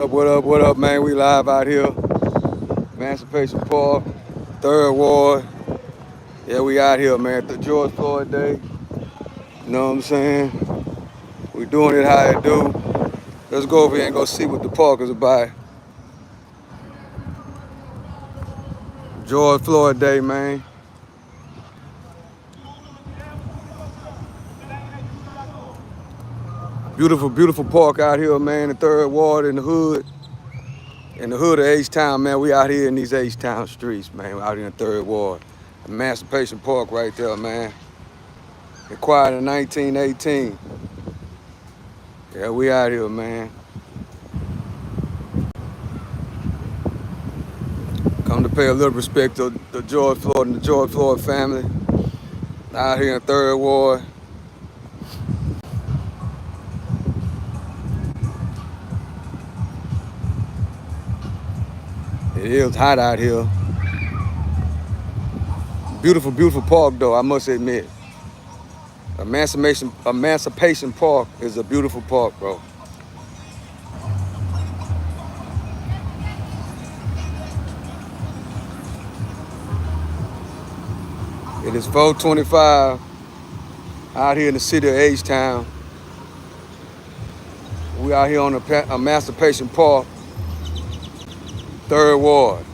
What up, man? We live out here, Emancipation Park, Third Ward. Yeah, we out here, man. The George Floyd Day. You know what I'm saying? We doing it how it do. Let's go over here and go see what the park is about. George Floyd Day, man. Beautiful, beautiful park out here, man. The Third Ward in the hood. In the hood of H-Town, man. We out here in these H-Town streets, man. We out here in the Third Ward. Emancipation Park right there, man. Acquired in 1918. Yeah, we out here, man. Come to pay a little respect to the George Floyd and the George Floyd family out here in Third Ward. It is hot out here. Beautiful, beautiful park though, I must admit. Emancipation Park is a beautiful park, bro. It is 4:25 out here in the city of H-Town. We out here on the Emancipation Park, Third Ward.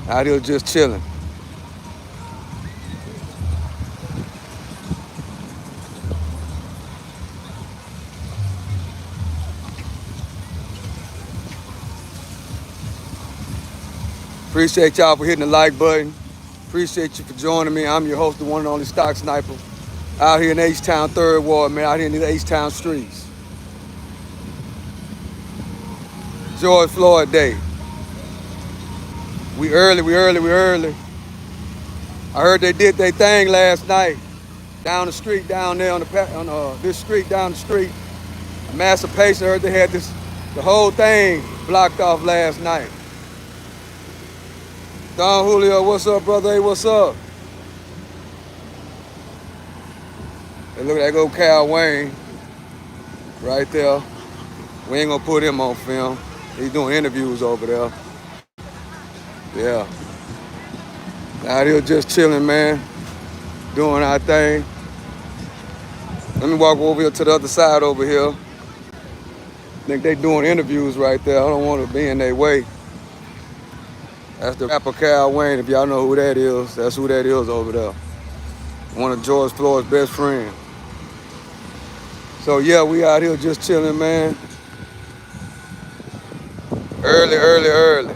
Out here just chilling. Appreciate y'all for hitting the like button. Appreciate you for joining me. I'm your host, the one and only Stock Sniper. Out here in H-Town, Third Ward, man. Out here in these H-Town streets. George Floyd Day. We early. I heard they did their thing last night down the street down there on this street down the street. Emancipation. I heard they had the whole thing blocked off last night. Don Julio, what's up, brother? Hey, what's up? Hey, look at that go Cal Wayne right there. We ain't gonna put him on film. He's doing interviews over there. Yeah. Out here just chilling, man. Doing our thing. Let me walk over here to the other side over here. I think they doing interviews right there. I don't want to be in their way. That's the rapper Cal Wayne. If y'all know who that is, that's who that is over there. One of George Floyd's best friends. So yeah, we out here just chilling, man. Early.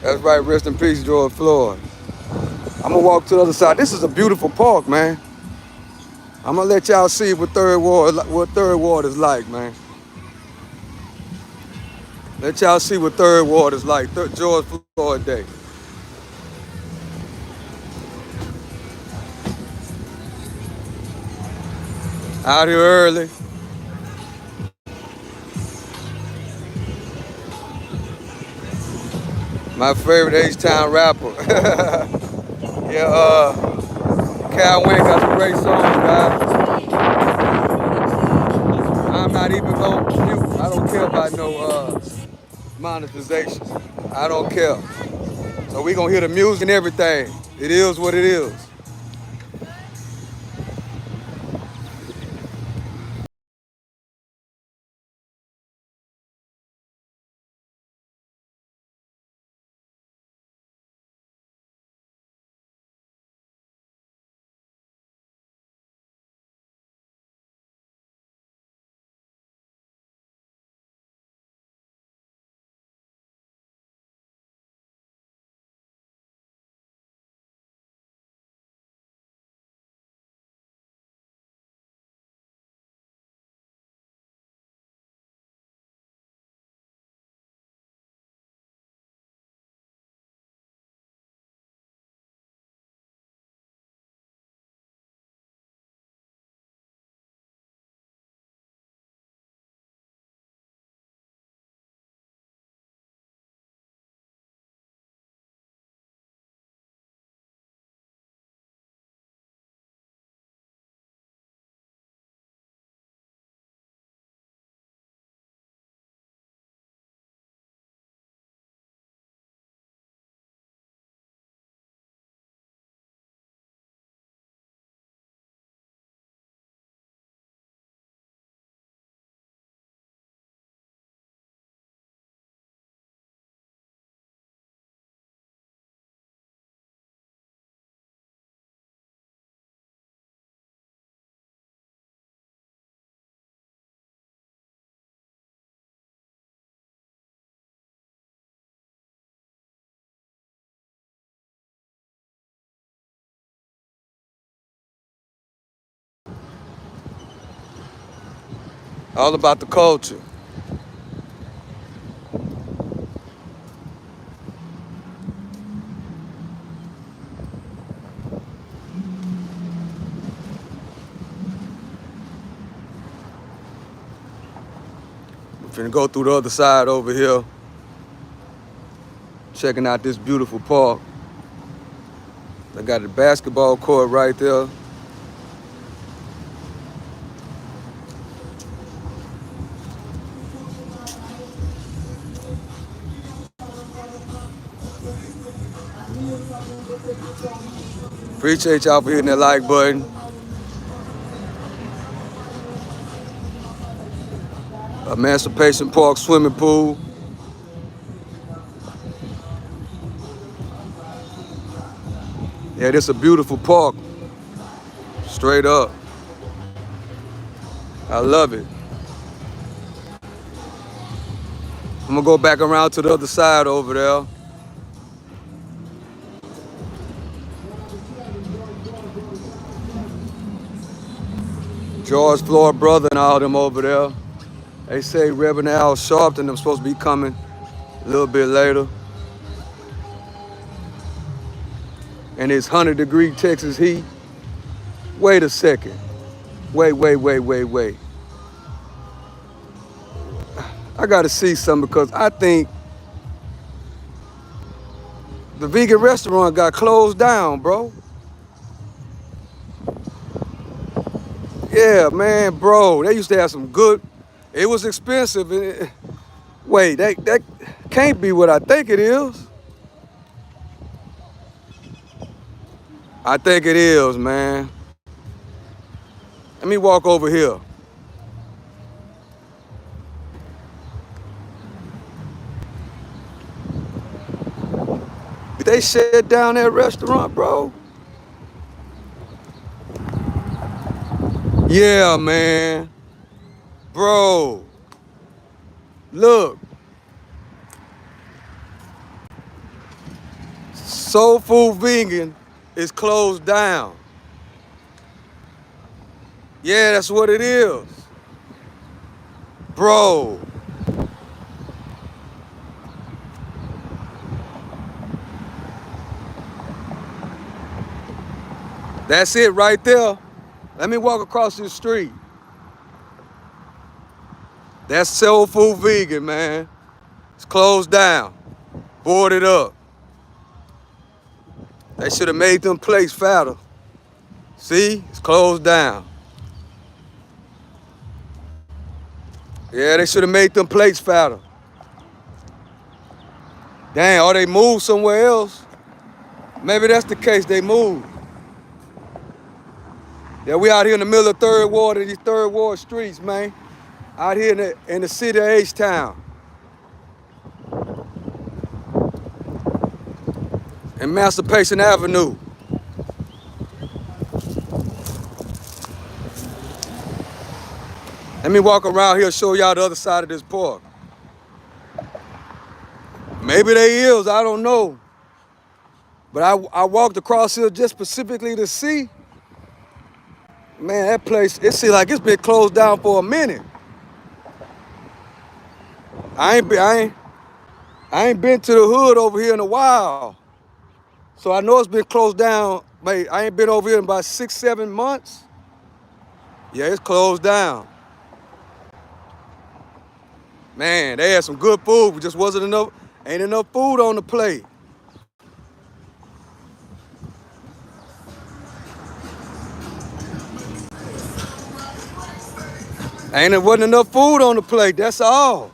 That's right, rest in peace, George Floyd. I'm gonna walk to the other side. This is a beautiful park, man. I'm gonna let y'all see what Third Ward is like, man. Let y'all see what Third Ward is like. George Floyd Day. Out here early. My favorite H-Town rapper. Yeah, Cal Wayne got some great songs, guys. I'm not even gonna mute. I don't care about no monetization. I don't care. So we gonna hear the music and everything. It is what it is. All about the culture. We're finna go through the other side over here. Checking out this beautiful park. They got the basketball court right there. Appreciate y'all for hitting that like button. Emancipation Park swimming pool. Yeah, this is a beautiful park. Straight up. I love it. I'm gonna go back around to the other side over there. George Floyd brother and all them over there. They say Reverend Al Sharpton them supposed to be coming a little bit later. And it's 100-degree Texas heat. Wait a second. Wait. I gotta see something because I think the vegan restaurant got closed down, bro. Yeah, man, bro. They used to have some good. It was expensive. Wait, that can't be what I think it is. I think it is, man. Let me walk over here. Did they shut down that restaurant, bro? Yeah, man. Bro. Look. Soul Food Vegan is closed down. Yeah, that's what it is. Bro. That's it right there. Let me walk across the street. That's Soul Food Vegan, man. It's closed down. Boarded up. They should have made them plates fatter. See? It's closed down. Yeah, they should have made them plates fatter. Dang, or they moved somewhere else. Maybe that's the case, they moved. Yeah, we out here in the middle of Third Ward, in these Third Ward streets, man. Out here in the city of H-Town. Emancipation Avenue. Let me walk around here and show y'all the other side of this park. Maybe they is, I don't know. But I walked across here just specifically to see. Man, that place, it seems like it's been closed down for a minute. I ain't been to the hood over here in a while. So I know it's been closed down. Mate, I ain't been over here in about 6-7 months. Yeah, it's closed down. Man, they had some good food, but just wasn't enough, ain't enough food on the plate. Wasn't enough food on the plate, that's all.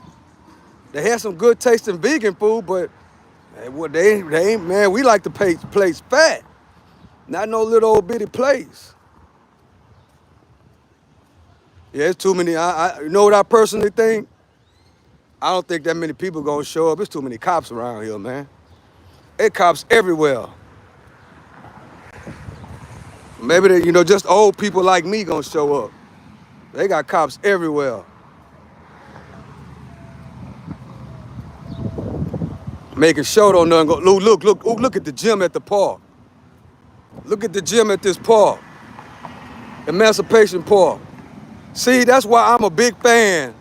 They had some good tasting vegan food, but they ain't, man, we like to pay plates fat. Not no little old bitty plates. Yeah, it's too many. You know what I personally think? I don't think that many people gonna show up. It's too many cops around here, man. There cops everywhere. Maybe they, just old people like me gonna show up. They got cops everywhere. Making sure don't nothing go. Look at the gym at the park. Look at the gym at this park. Emancipation Park. See, that's why I'm a big fan.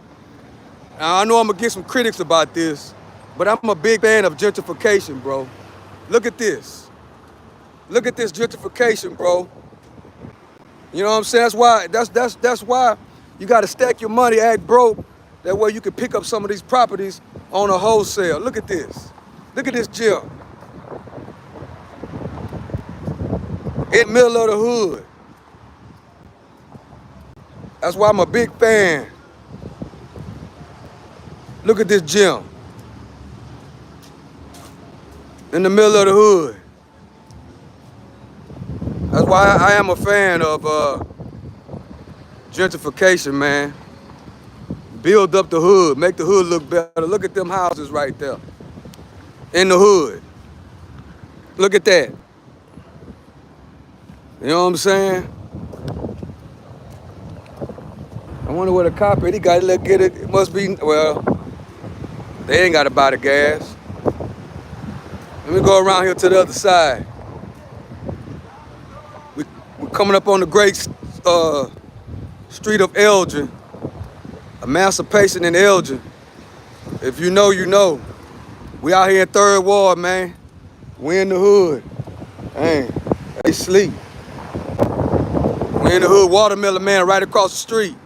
Now, I know I'm gonna get some critics about this, but I'm a big fan of gentrification, bro. Look at this. Look at this gentrification, bro. You know what I'm saying? That's why you gotta stack your money, act broke. That way you can pick up some of these properties on a wholesale. Look at this. Look at this gym. In the middle of the hood. That's why I'm a big fan. Look at this gym. In the middle of the hood. That's why I am a fan of gentrification, man. Build up the hood, make the hood look better. Look at them houses right there. In the hood. Look at that. You know what I'm saying? I wonder where the cop is. He got to get it. It must be, well, they ain't got to buy the gas. Let me go around here to the other side. We're coming up on the great street of Elgin. Emancipation in Elgin. If you know, you know. We out here in 3rd Ward, man. We in the hood. Dang, they sleep. We in the hood, Watermelon Man right across the street.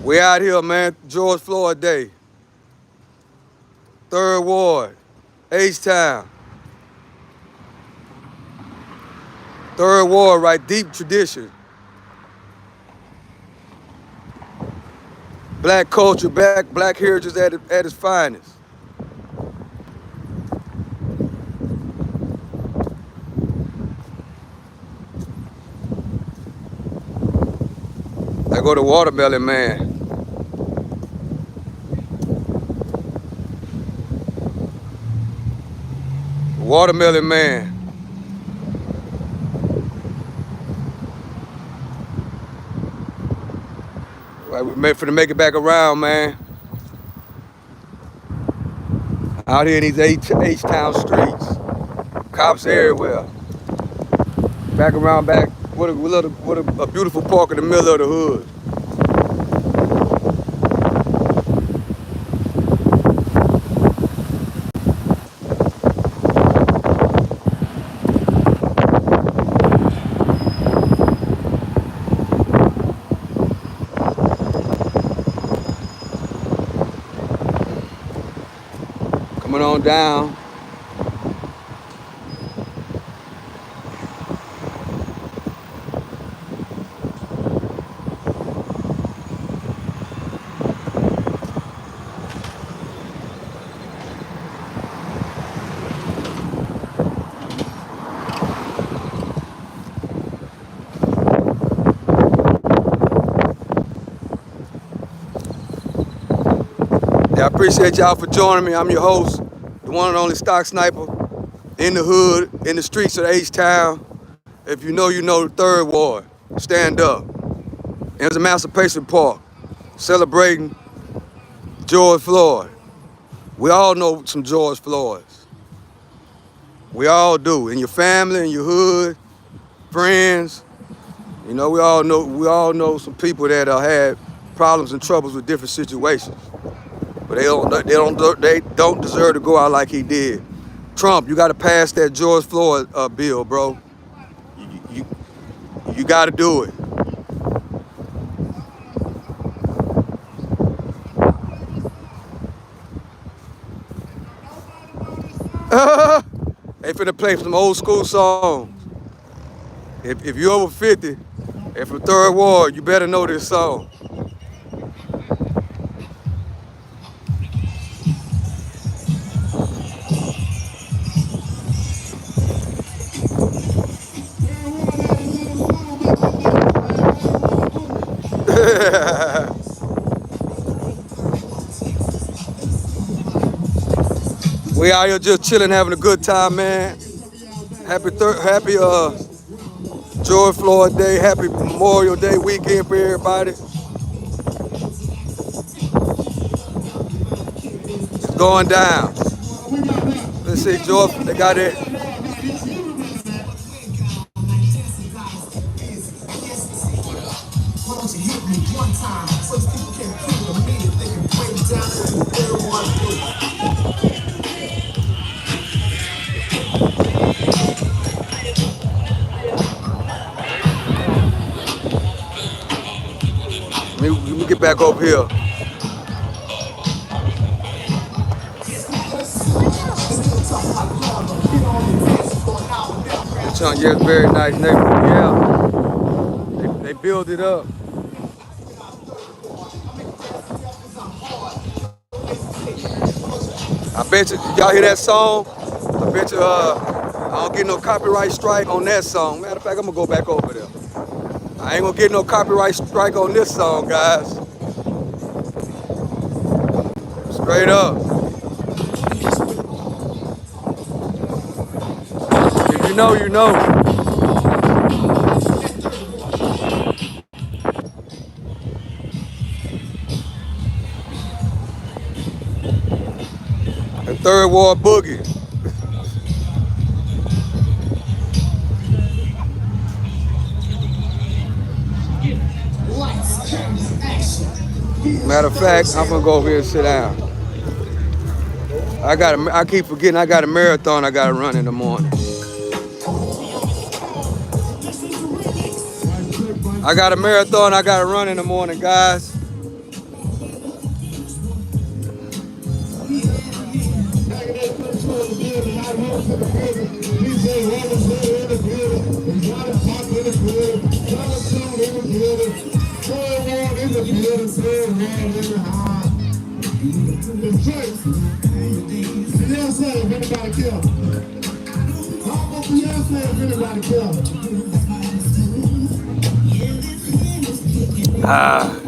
We out here, man, George Floyd Day. 3rd Ward, H-Town. 3rd Ward, right, deep tradition. Black culture, black heritage at its finest. I go to Watermelon Man. Watermelon Man. Right, we made for to make it back around, man. Out here in these H-Town streets. Cops everywhere. Back around back. What a beautiful park in the middle of the hood. Coming on down. I appreciate y'all for joining me. I'm your host, the one and only Stock Sniper, in the hood, in the streets of H-Town. If you know, you know the 3rd Ward. Stand up. It's Emancipation Park, celebrating George Floyd. We all know some George Floyds. We all do. In your family, in your hood, friends. You know, we all know some people that had problems and troubles with different situations. But they don't deserve to go out like he did. Trump, you got to pass that George Floyd bill, bro. You got to do it. They finna play some old school songs. If you're over 50 and from 3rd Ward, you better know this song. We out here just chilling, having a good time, man. Happy George Floyd Day. Happy Memorial Day weekend for everybody. It's going down. Let's see, George. They got it. back over here. Yes, very nice neighborhood. Yeah, they build it up. I bet you, y'all hear that song? I bet you, I don't get no copyright strike on that song. Matter of fact, I'm gonna go back over there. I ain't gonna get no copyright strike on this song, guys. Straight up. If you know, you know. The Third Ward Boogie. Matter of fact, I'm gonna go over here and sit down. I keep forgetting I got a marathon I gotta run in the morning. I got a marathon I gotta run in the morning, guys. Ah.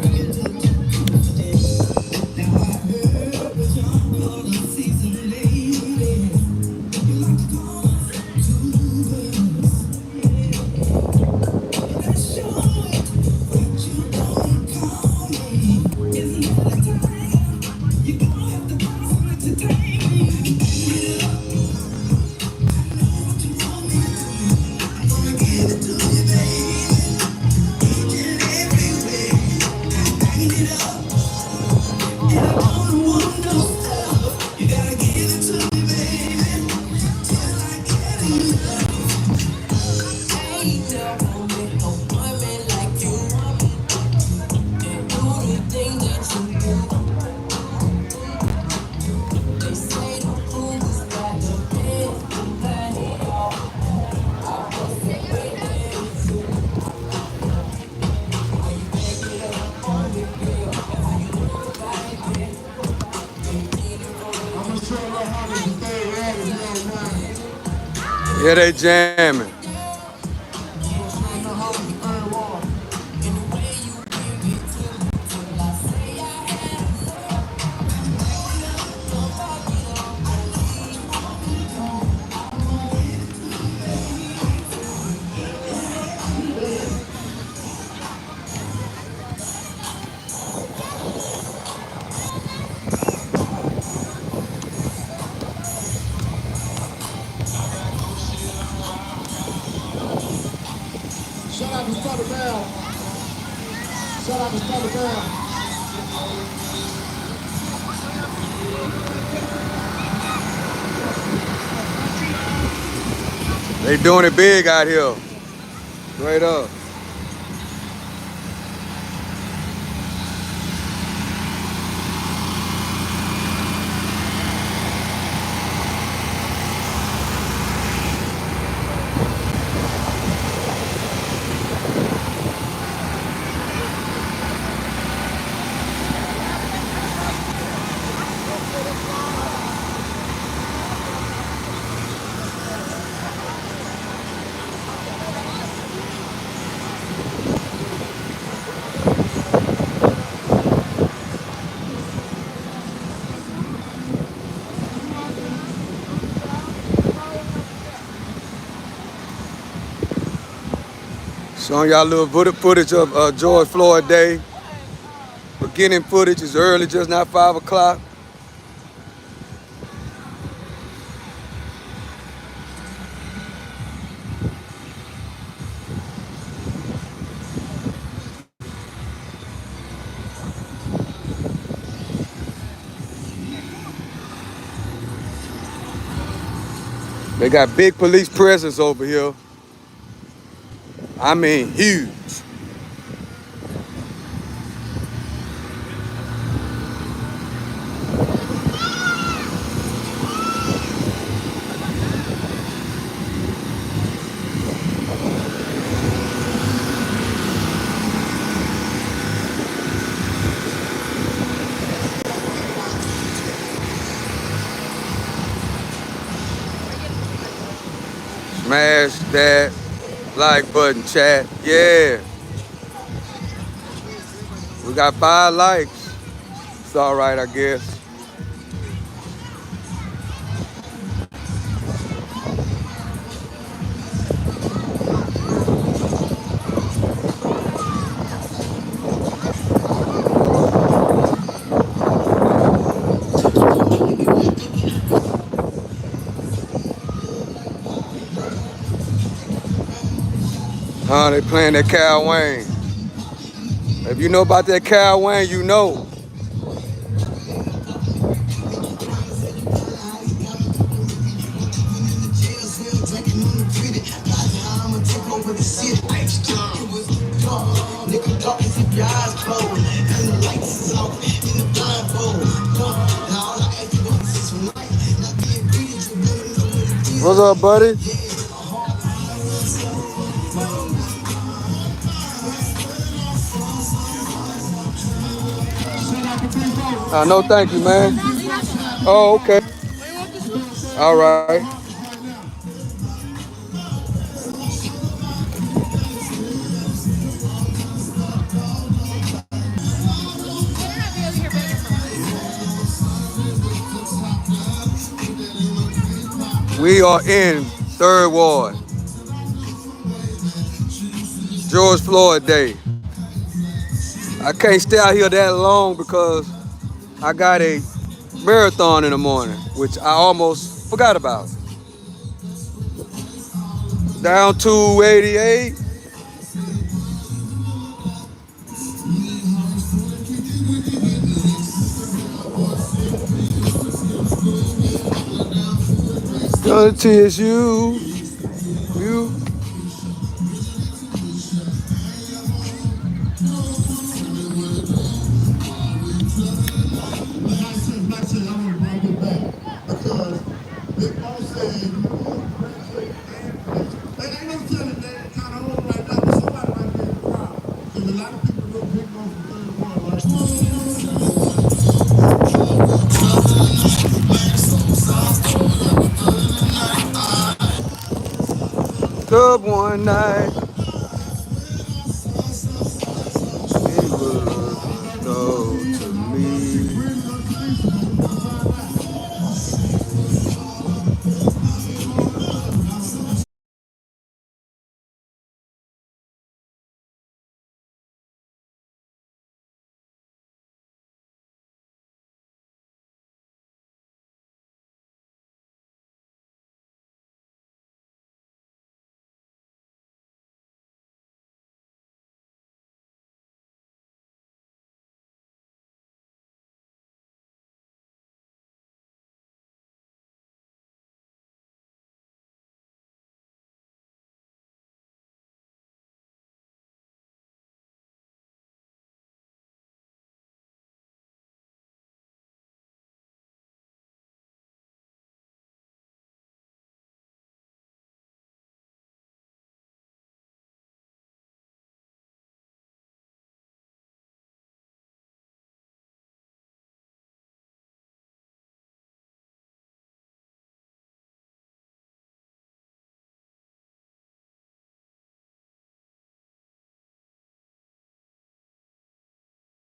Yeah, they jamming. They doing it big out here. Straight up. Showing y'all a little footage of George Floyd Day. Beginning footage is early, just not 5 o'clock. They got big police presence over here. I mean, huge. Smash that like button, chat. Yeah, we got 5 likes. It's all right, I guess. They playing that Cal Wayne. If you know about that Cal Wayne, you know. What's up, buddy? No, thank you, man. Oh, okay. All right. We are in Third Ward. George Floyd Day. I can't stay out here that long because I got a marathon in the morning, which I almost forgot about. Down 288. Gonna tease you. You. Good one night. It would go to me.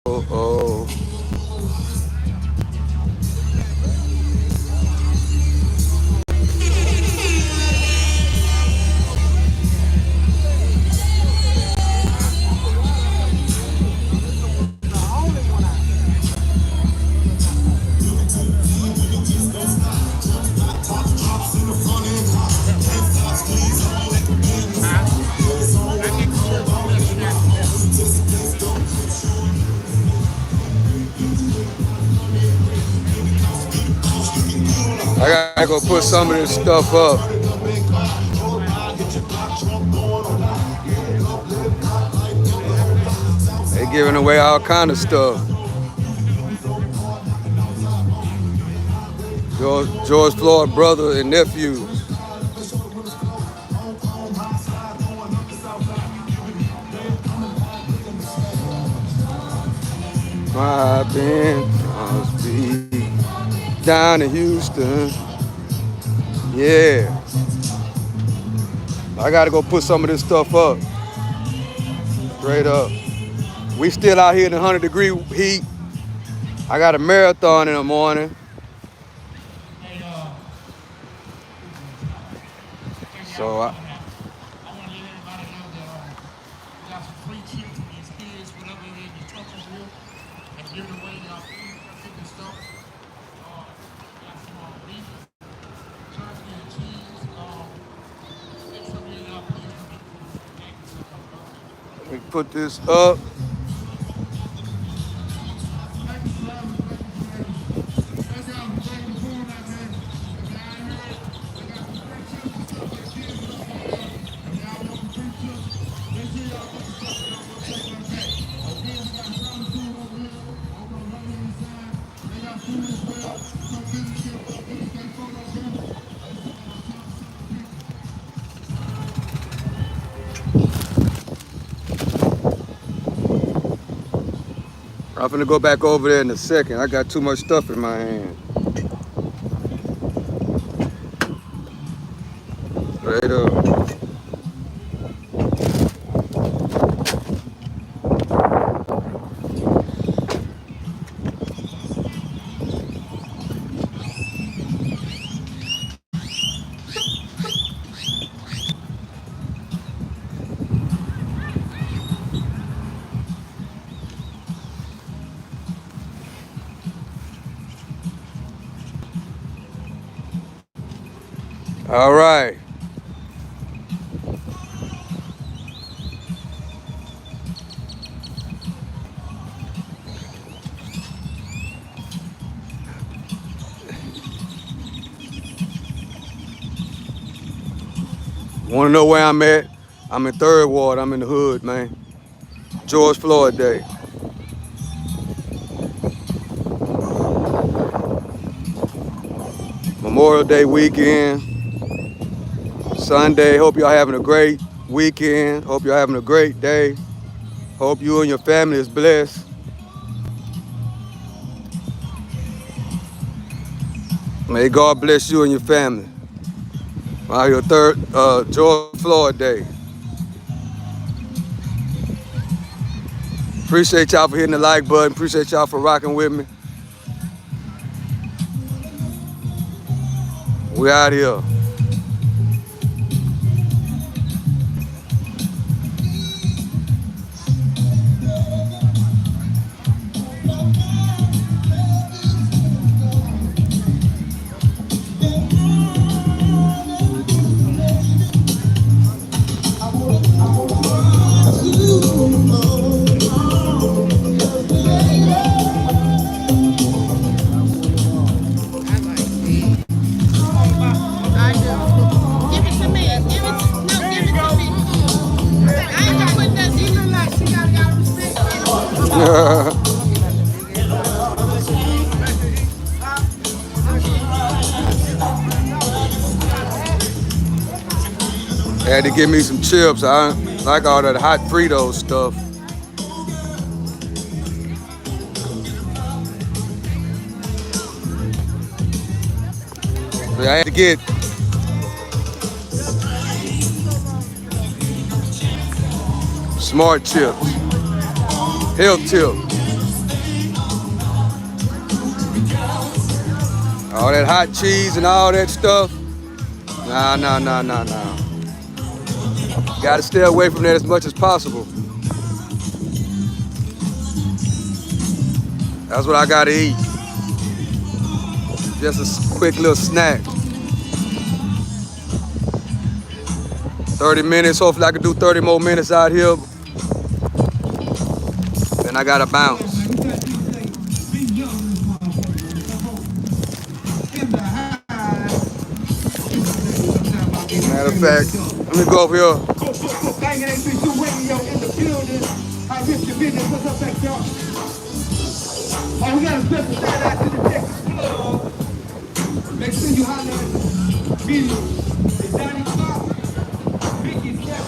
Oh, oh. I gotta go put some of this stuff up. They giving away all kind of stuff. George Floyd brother and nephews. I've been must be down in Houston. Yeah. I gotta go put some of this stuff up. Straight up. We still out here in the 100-degree heat. I got a marathon in the morning. So I want to let everybody know that we got some free chips and these kids, whatever it is, the truck over here, and giving away y'all food and stuff. Got some beef, turkey and cheese. Make some of y'all please let me put this up. I'm gonna go back over there in a second. I got too much stuff in my hand. Straight up. All right. Want to know where I'm at? I'm in 3rd Ward. I'm in the hood, man. George Floyd Day. Memorial Day weekend. Sunday. Hope y'all having a great weekend. Hope y'all having a great day. Hope you and your family is blessed. May God bless you and your family. Out here, 3rd George Floyd Day. Appreciate y'all for hitting the like button. Appreciate y'all for rocking with me. We out here. Had to give me some chips. I like all that hot Frito stuff. But I had to get smart chips, health tips. All that hot cheese and all that stuff. Nah. Gotta stay away from that as much as possible. That's what I gotta eat. Just a quick little snack. 30 minutes, hopefully I can do 30 more minutes out here. Then I gotta bounce. Matter of fact, let me go over here. We got a special shout out to the Texas Club. Make sure you holler at me. It's Donnie Clark, Vicky's Cat.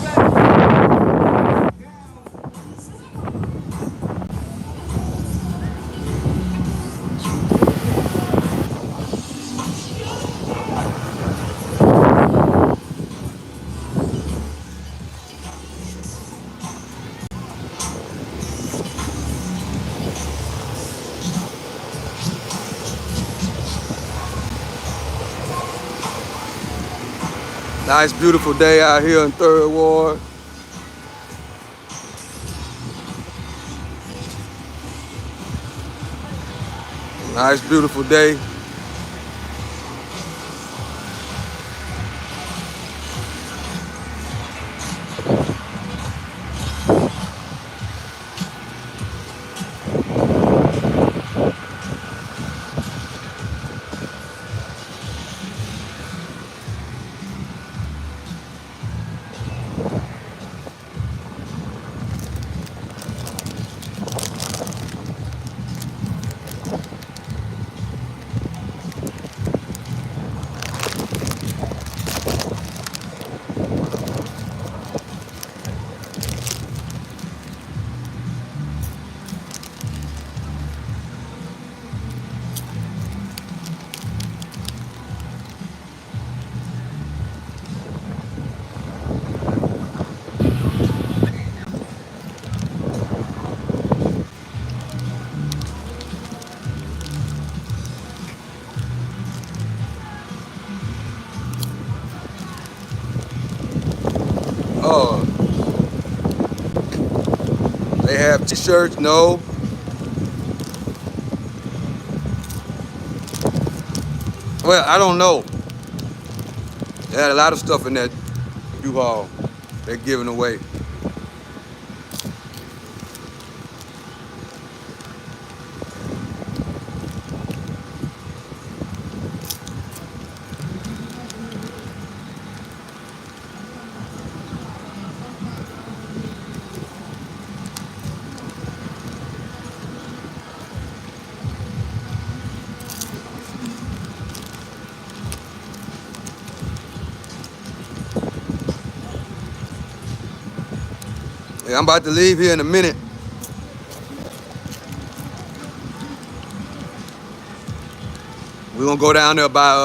Nice, beautiful day out here in 3rd Ward. Nice, beautiful day. Oh, they have t-shirts? No. Well, I don't know. They had a lot of stuff in that U-Haul they're giving away. Yeah, I'm about to leave here in a minute. We're gonna go down there by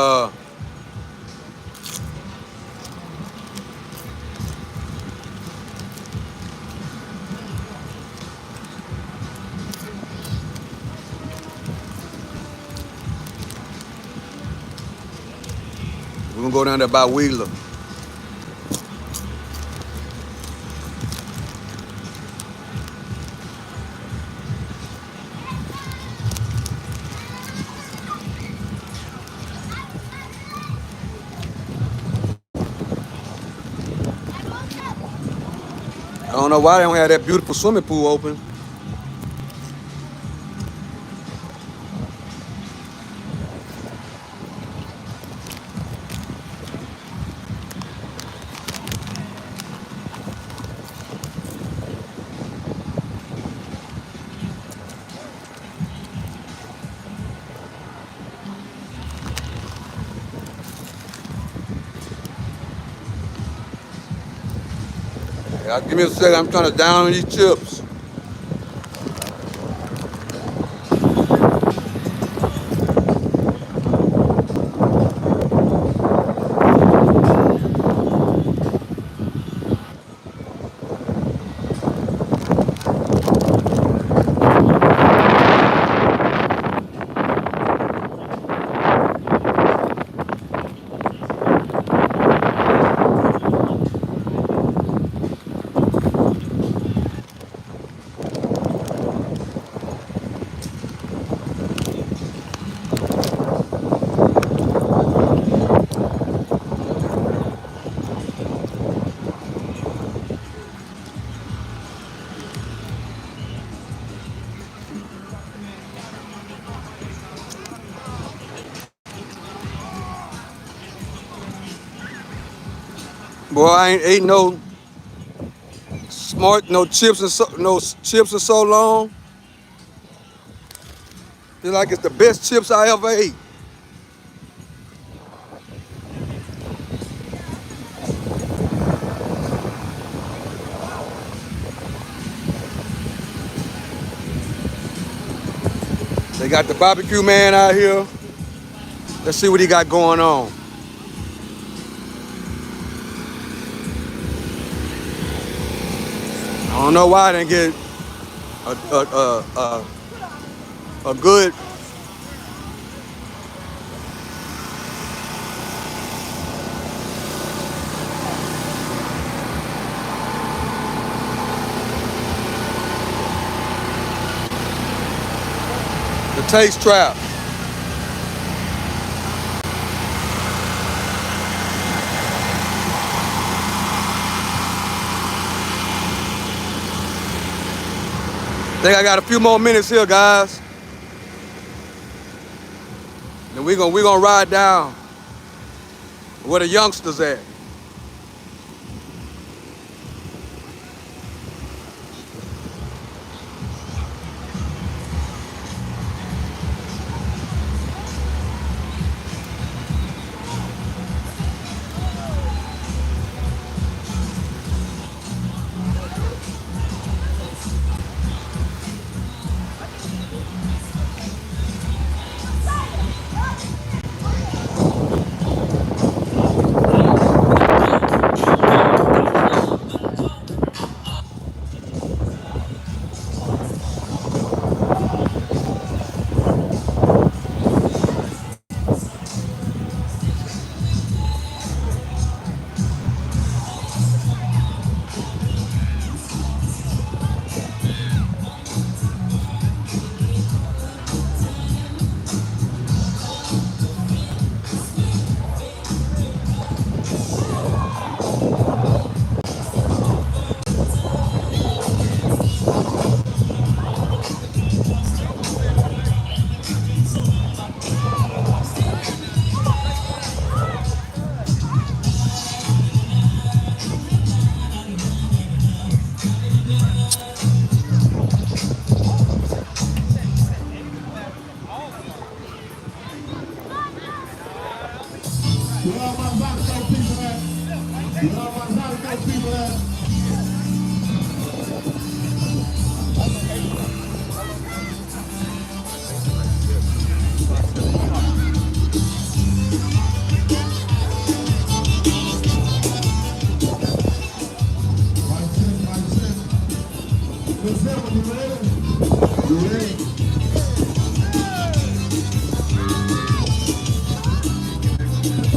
Wheeler. I don't know why they don't have that beautiful swimming pool open. Yeah, give me a second. I'm trying to down these chips. Boy, I ain't ate no chips in so long. Feel like it's the best chips I ever ate. They got the barbecue man out here. Let's see what he got going on. I don't know why I didn't get a good The taste trap. I think I got a few more minutes here, guys. And we're gonna ride down where the youngsters at.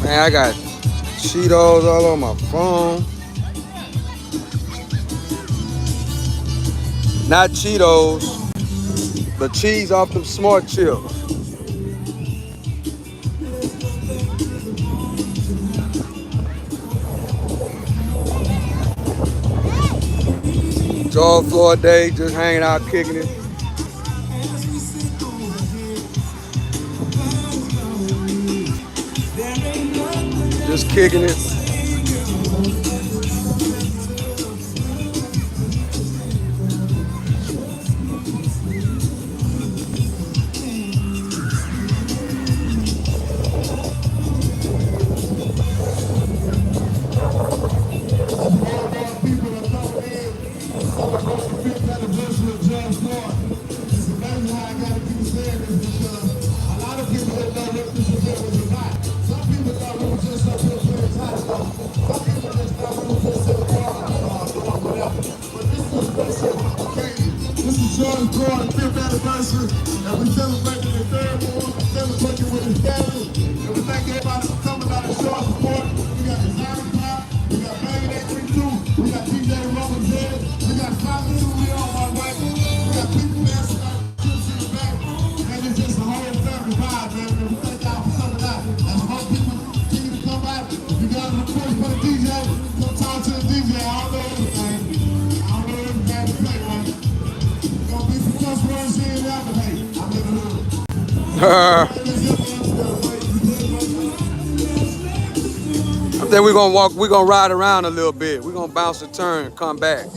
Man, I got Cheetos all on my phone. Not Cheetos, the cheese off them Smart Chips. George Floyd Day, just hanging out, kicking it. Just kicking it. I think we're gonna ride around a little bit. We're gonna bounce a turn and come back.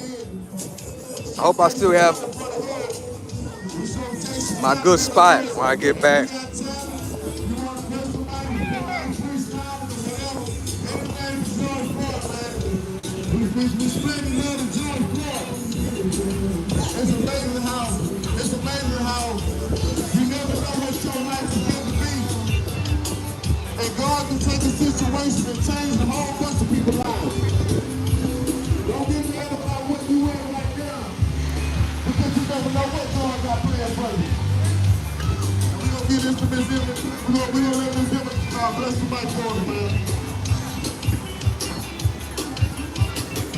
I hope I still have my good spot when I get back.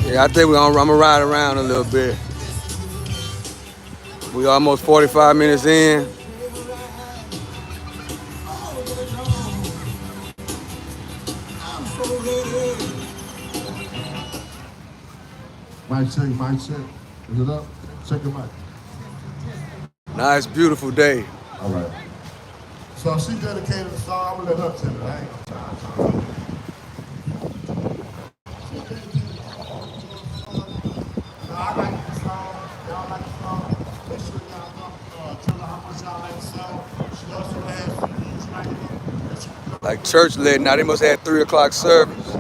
Yeah, I think I'm gonna ride around a little bit. We almost 45 minutes in. Mic check, mic check. Is it up? Check the mic. Nice, beautiful day. All right. So she dedicated the song. I'm gonna let her tell it. I ain't gonna try. She dedicated the song to George Floyd. I like the song. Y'all like the song. Make sure y'all tell her how much y'all like the song. She also has CDs right here. Like church led now, they must have had 3 o'clock service.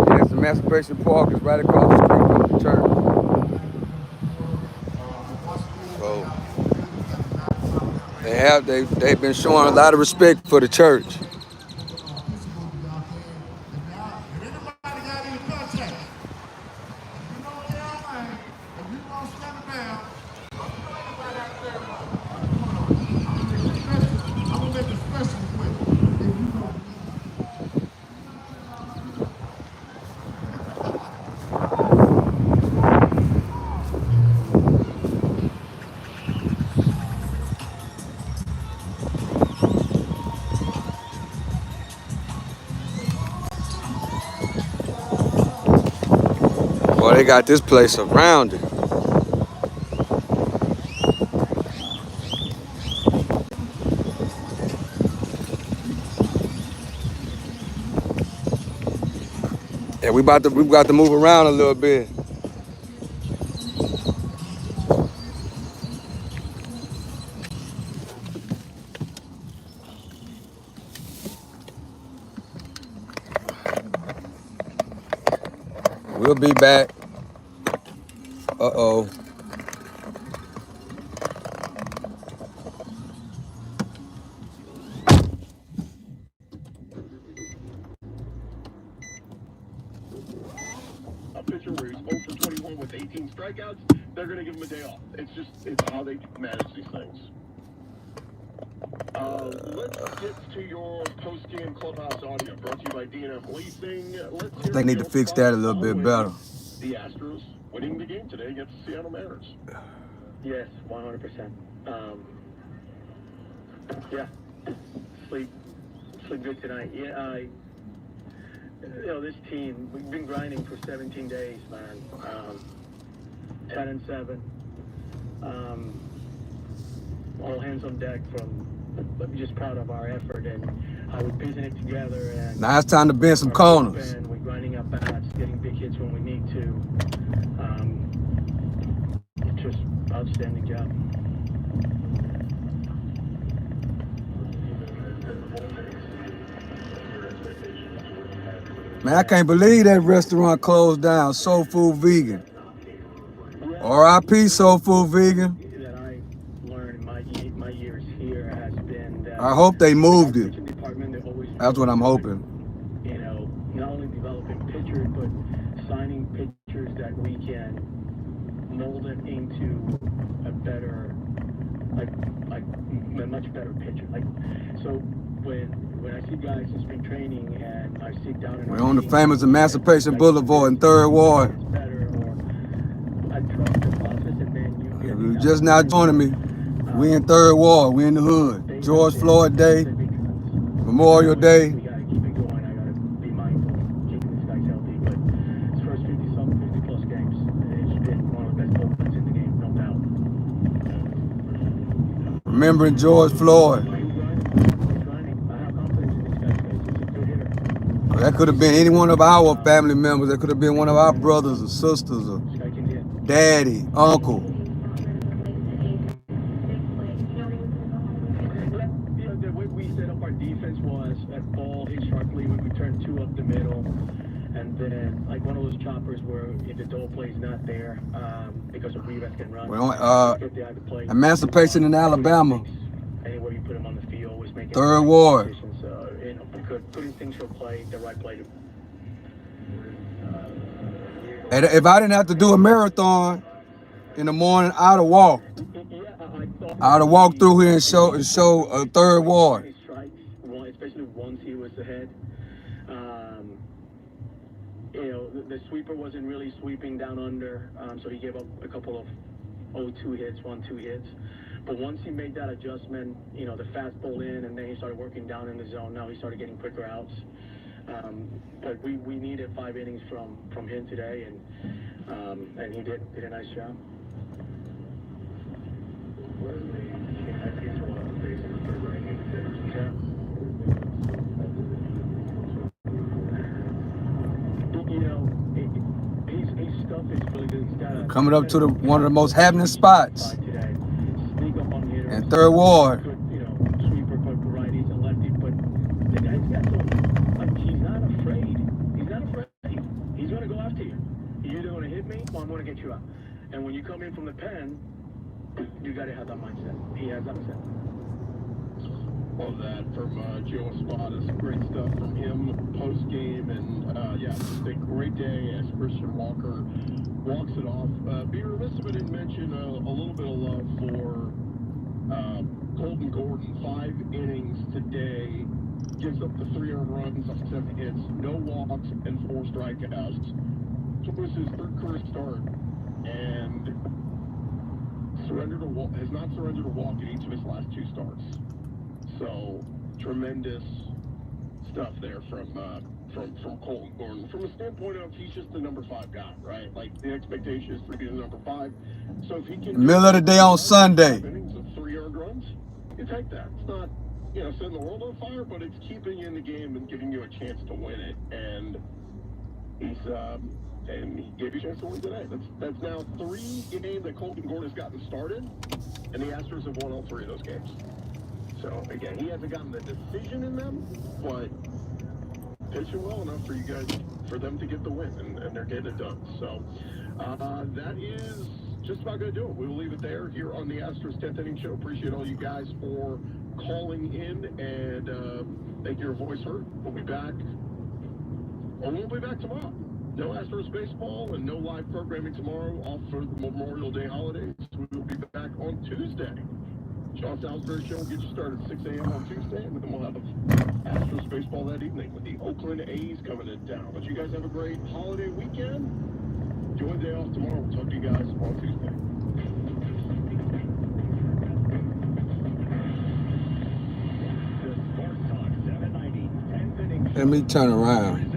Yes, Emancipation Park is right across the street from the church. So they've been showing a lot of respect for the church. Boy, they got this place surrounded. Yeah, we got to move around a little bit. We'll be back. Uh-oh. A pitcher where he's 0 for 21 with 18 strikeouts, they're going to give him a day off. It's how they manage these things. Let's get to your post-game clubhouse audio brought to you by DNF Leasing. Let's hear They need to fix that a little bit better. The Astros winning the game today against the Seattle Mariners. Yes, 100%. Yeah, sleep good tonight. Yeah, this team, we've been grinding for 17 days, man. 10-7. All hands on deck I'm just proud of our effort and how we're piecing it together. And now it's time to bend some corners. And we're grinding up bats, getting big hits when we need to. Just outstanding job. Man, I can't believe that restaurant closed down, Soul Food Vegan. R.I.P. Soul Food Vegan. That I learned in my years here has been that I hope they moved it. That's what I'm hoping. Not only developing pitchers, but signing pitchers that we can mold it into a better, a much better pitcher. So when I see guys in spring training and I sit down and we're on the famous Emancipation Boulevard in 3rd Ward. I trust the process, and then if you're just not joining me, we in 3rd Ward, we in the hood. George Floyd Day, Memorial Day. We gotta keep it going. I gotta be mindful of keeping these guys healthy. But his first 50 plus games, it's been one of the best moments in the game, no doubt. Remembering George Floyd. That could have been any one of our family members. That could have been one of our brothers or sisters or daddy, uncle. The way we set up our defense was at ball hit sharply, we would turn 2 up the middle, and then like one of those choppers where if the double play is not there because of Rivas can run. Emancipation in Alabama. Anywhere you put him on the field was making 3rd Ward. Putting things for play, the right play. And if I didn't have to do a marathon in the morning, I'd have walked. I'd have walked through here and show a 3rd Ward. Especially once he was ahead. The sweeper wasn't really sweeping down under, so he gave up a couple of 0-2 hits, 1-2 hits. But once he made that adjustment, the fastball in, and then he started working down in the zone. Now he started getting quicker outs. But we needed 5 innings from him today, and And he did a nice job. You know, he's stuff is really good. He's got Coming up to one of the most happening spots today. Sneak up on hitters. in Third Ward. Good, sweeper, but righties and lefties. But the guy's got some, like, he's not afraid. He's not afraid. He's going to go after you. You're either going to hit me or I'm going to get you out. And when you come in from the pen, you got to have that mindset. He has that mindset. Love that from Joe Espada. Some great stuff from him post game, and yeah, just a great day as Christian Walker walks it off. Be remiss if I didn't mention a little bit of love for Colton Gordon. 5 innings today, gives up the 3 earned runs, 7 hits, no walks, and 4 strikeouts. It was his 3rd career start, and has not surrendered a walk in each of his last 2 starts. So tremendous stuff there from Colton Gordon. From a standpoint of he's just the number 5 guy, right? Like the expectation is to be the number 5. So if he can Middle of the day on Sunday. Innings of 3 earned runs, you take that. It's not setting the world on fire, but it's keeping you in the game and giving you a chance to win it. And he gave you a chance to win today. That's now 3 games that Colton Gordon has gotten started, and the Astros have won all 3 of those games. So, again, he hasn't gotten the decision in them, but pitching well enough for you guys, for them to get the win, and they're getting it done. So, that is just about going to do it. We will leave it there here on the Astros 10th Inning Show. Appreciate all you guys for calling in and making your voice heard. We'll be back. Well, we'll be back tomorrow. No Astros baseball and no live programming tomorrow, off for the Memorial Day holidays. We will be back on Tuesday. Sean Salisbury Show will get you started at 6 a.m. on Tuesday, and then we'll have Astros baseball that evening with the Oakland A's coming in town. But you guys have a great holiday weekend. Enjoy the day off tomorrow. We'll talk to you guys on Tuesday. Let me turn around.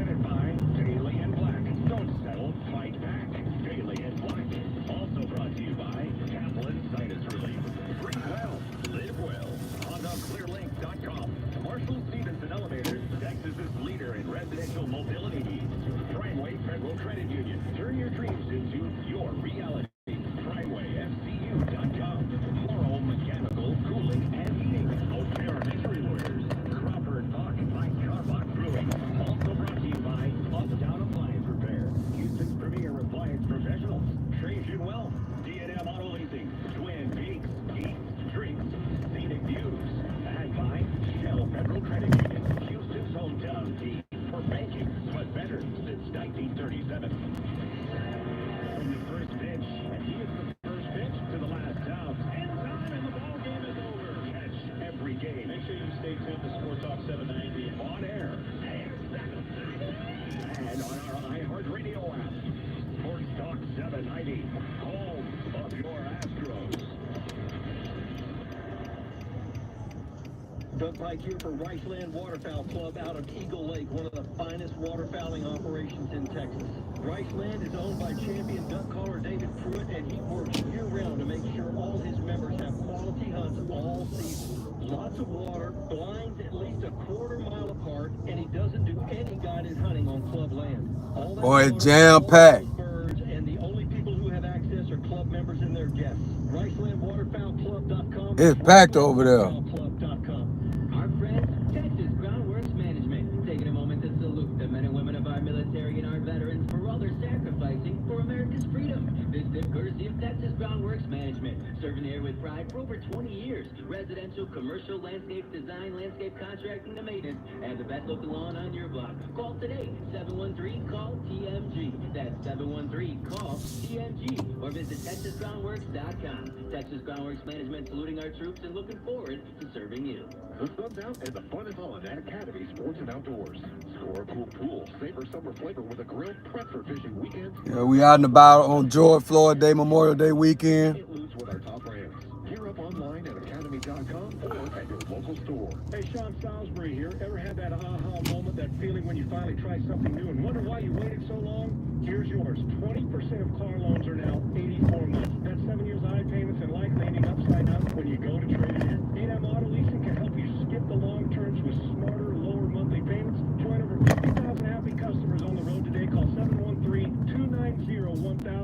Doug Pike here for Riceland Waterfowl Club out of Eagle Lake, one of the finest waterfowling operations in Texas. Riceland is owned by champion duck caller David Pruitt, and he works year-round to make sure all his members have quality hunts all season. Lots of water, blinds at least a quarter mile apart, and he doesn't do any guided hunting on club land. All that Boy, water, jam-packed. all those birds, and the only people who have access are club members and their guests. RicelandWaterfowlClub.com. It's packed over there. Our friends, Texas Groundworks Management, taking a moment to salute the men and women of our military and our veterans for all their sacrificing for America's freedom. This is courtesy of Texas Groundworks Management, serving here with pride for over 20 years. Residential, commercial, landscape design, landscape contracting, and maintenance, and the best looking lawn on your block. Call today, 713-CALL-TMG. That's 713-CALL-TMG. Or visit TexasGroundworks.com. Texas Groundworks Management, saluting our troops and looking forward to serving you. The sun's out and the fun is on at Academy Sports and Outdoors. Score a pool, savor summer flavor with a grilled prep for fishing weekends. Yeah, we out and about on George Floyd Day, Memorial Day weekend. Can't lose with our top brands. Gear up online at academy.com or at your local store. Hey, Sean Salisbury here. Ever had that aha moment, that feeling when you finally try something new and wonder why you waited so long? Here's yours. 20% of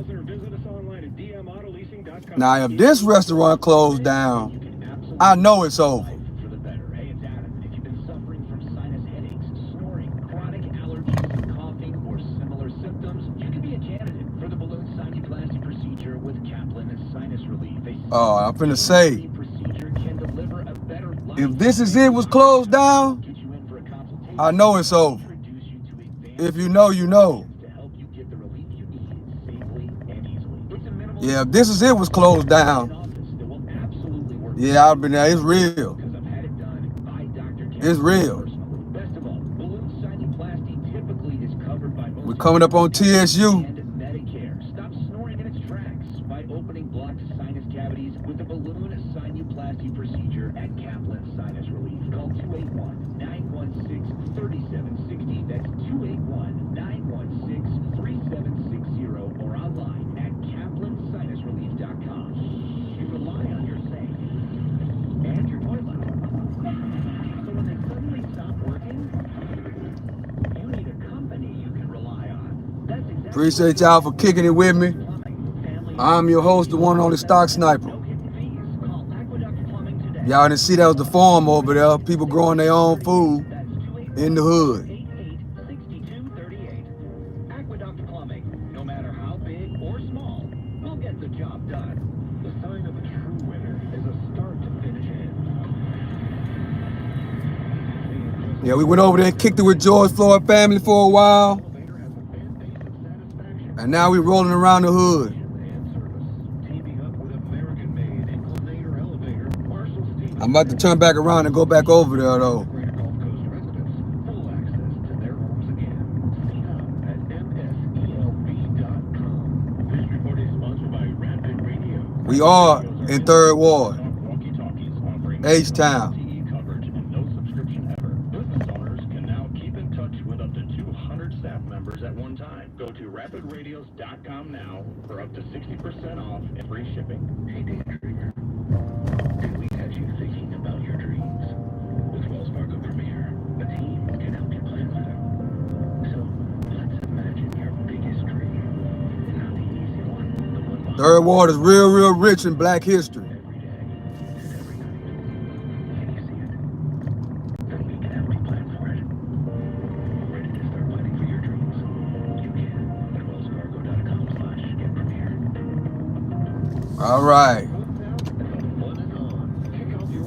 or visit us online at dmautoleasing.com. Now, if this restaurant closed down, I know it's over. For the better. Hey, it's Adam. If you've been suffering from sinus headaches, snoring, chronic allergies, coughing, or similar symptoms, you can be a candidate for the balloon sinuplasty procedure with Kaplan and Sinus Relief. Oh, I'm finna say, Procedure can deliver a better life. if this is it was closed down, Get you in for a consultation. I know it's over. Introduce you to advanced If you know, you know. to help you get the relief you need safely and easily. It's a minimal Yeah, if this is it was closed down, office that will absolutely work. yeah, I've been there. It's real. Because I've had it done by Dr. It's real. personally. Best of all, balloon sinuplasty typically is covered by most We're coming up on TSU. and Medicare. Stop snoring in its tracks by opening blocked sinus cavities with the balloon sinuplasty procedure at Kaplan Sinus Relief. Call 281-916-3760. That's 281-916-3760 or online at kaplansinusrelief.com. You rely on your sink and your toilet. So when they suddenly stop working, you need a company you can rely on. That's exactly Appreciate y'all for kicking it with me. Plumbing. Family I'm your host, the one on the Stock Sniper. no hidden fees. Call Aqueduct Plumbing today. Y'all didn't see that was the farm over there. People growing their own food That's in the hood. 281-88-6238. Aqueduct Plumbing. No matter how big or small, we'll get the job done. The sign of a true winner is a start to finish end. Yeah, we went over there and kicked it with George Floyd family for a while. And now we rolling around the hood. I'm about to turn back around and go back over there though. We are in 3rd Ward, H-Town. Coverage and no subscription ever. Business owners can now keep in touch with up to 200 staff members at one time. Go to rapidradios.com now for up to 60% off and free shipping. Hey, Daydreamer. Did we catch you thinking about your dreams? With Wells Fargo Premier, a team can help you plan for them. So, let's imagine your biggest dream. Not the easy one, the one 3rd Ward is real, real rich in black history. every day and every night. Can you see it? Then we can help you plan for it. Ready to start planning for your dreams? You can at wellsfargo.com/getpremier. All right.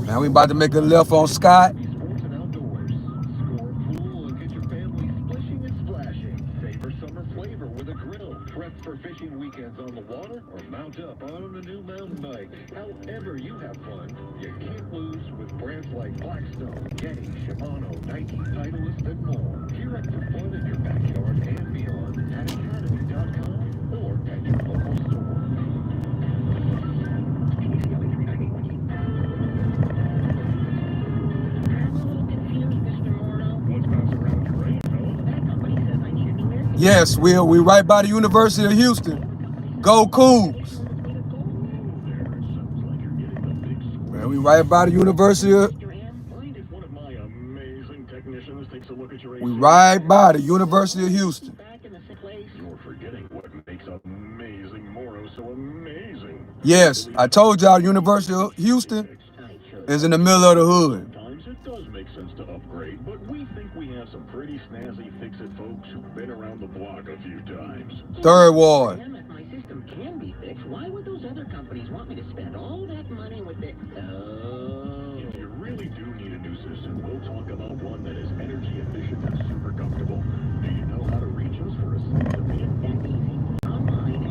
Now we about to make a left on Scott. Sports and outdoors. Score pool and get your family splishing and splashing. Savor summer flavor with a grill. Prep for fishing weekends on the water or mount up on a new mountain bike. However you have fun, you can't lose with brands like Blackstone, Yeti, Shimano, Nike, Titleist, and more. Gear up for fun in your backyard and beyond at academy.com or at your local store. Yes, we right by the University of Houston. Go Cougs. Man, we right by the University of We right by the University of Houston. You're forgetting what makes amazing Moro so amazing. Yes, I told y'all the University of Houston is in the middle of the hood. Sometimes it does make sense to upgrade, but we think we have some pretty snazzy fix-it folks who've been around the block a few times. 3rd Ward. Damn it, my system can be fixed. Why would those other companies want me to spend all that money with it? Oh. If you really do need a new system, we'll talk about one that is energy efficient and super comfortable. Do you know how to reach us for a second opinion? That's easy. Online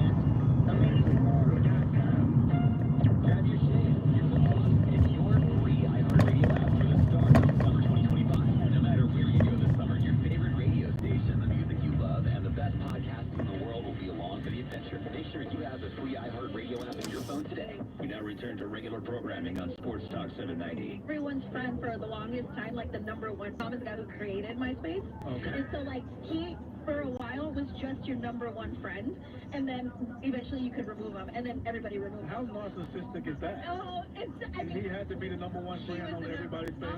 at amazingmoro.com. Grab your share, your phone, and your free iHeartRadio app for the start of summer 2025. No matter where you go this summer, your favorite radio station, the music you love, and the best podcasts in the world will be along for the adventure. Make sure you have the free iHeartRadio app in your phone today. We now return to regular programming on Sports Talk 790. Everyone's friend for the longest time, like the #1. Tom is the guy who created MySpace. Okay. And so, like, he, for a while, was just your #1 friend. And then eventually you could remove him. And then everybody removed him. How narcissistic is that? Oh, it's, I mean, He had to be the #1 he friend was on the everybody's page?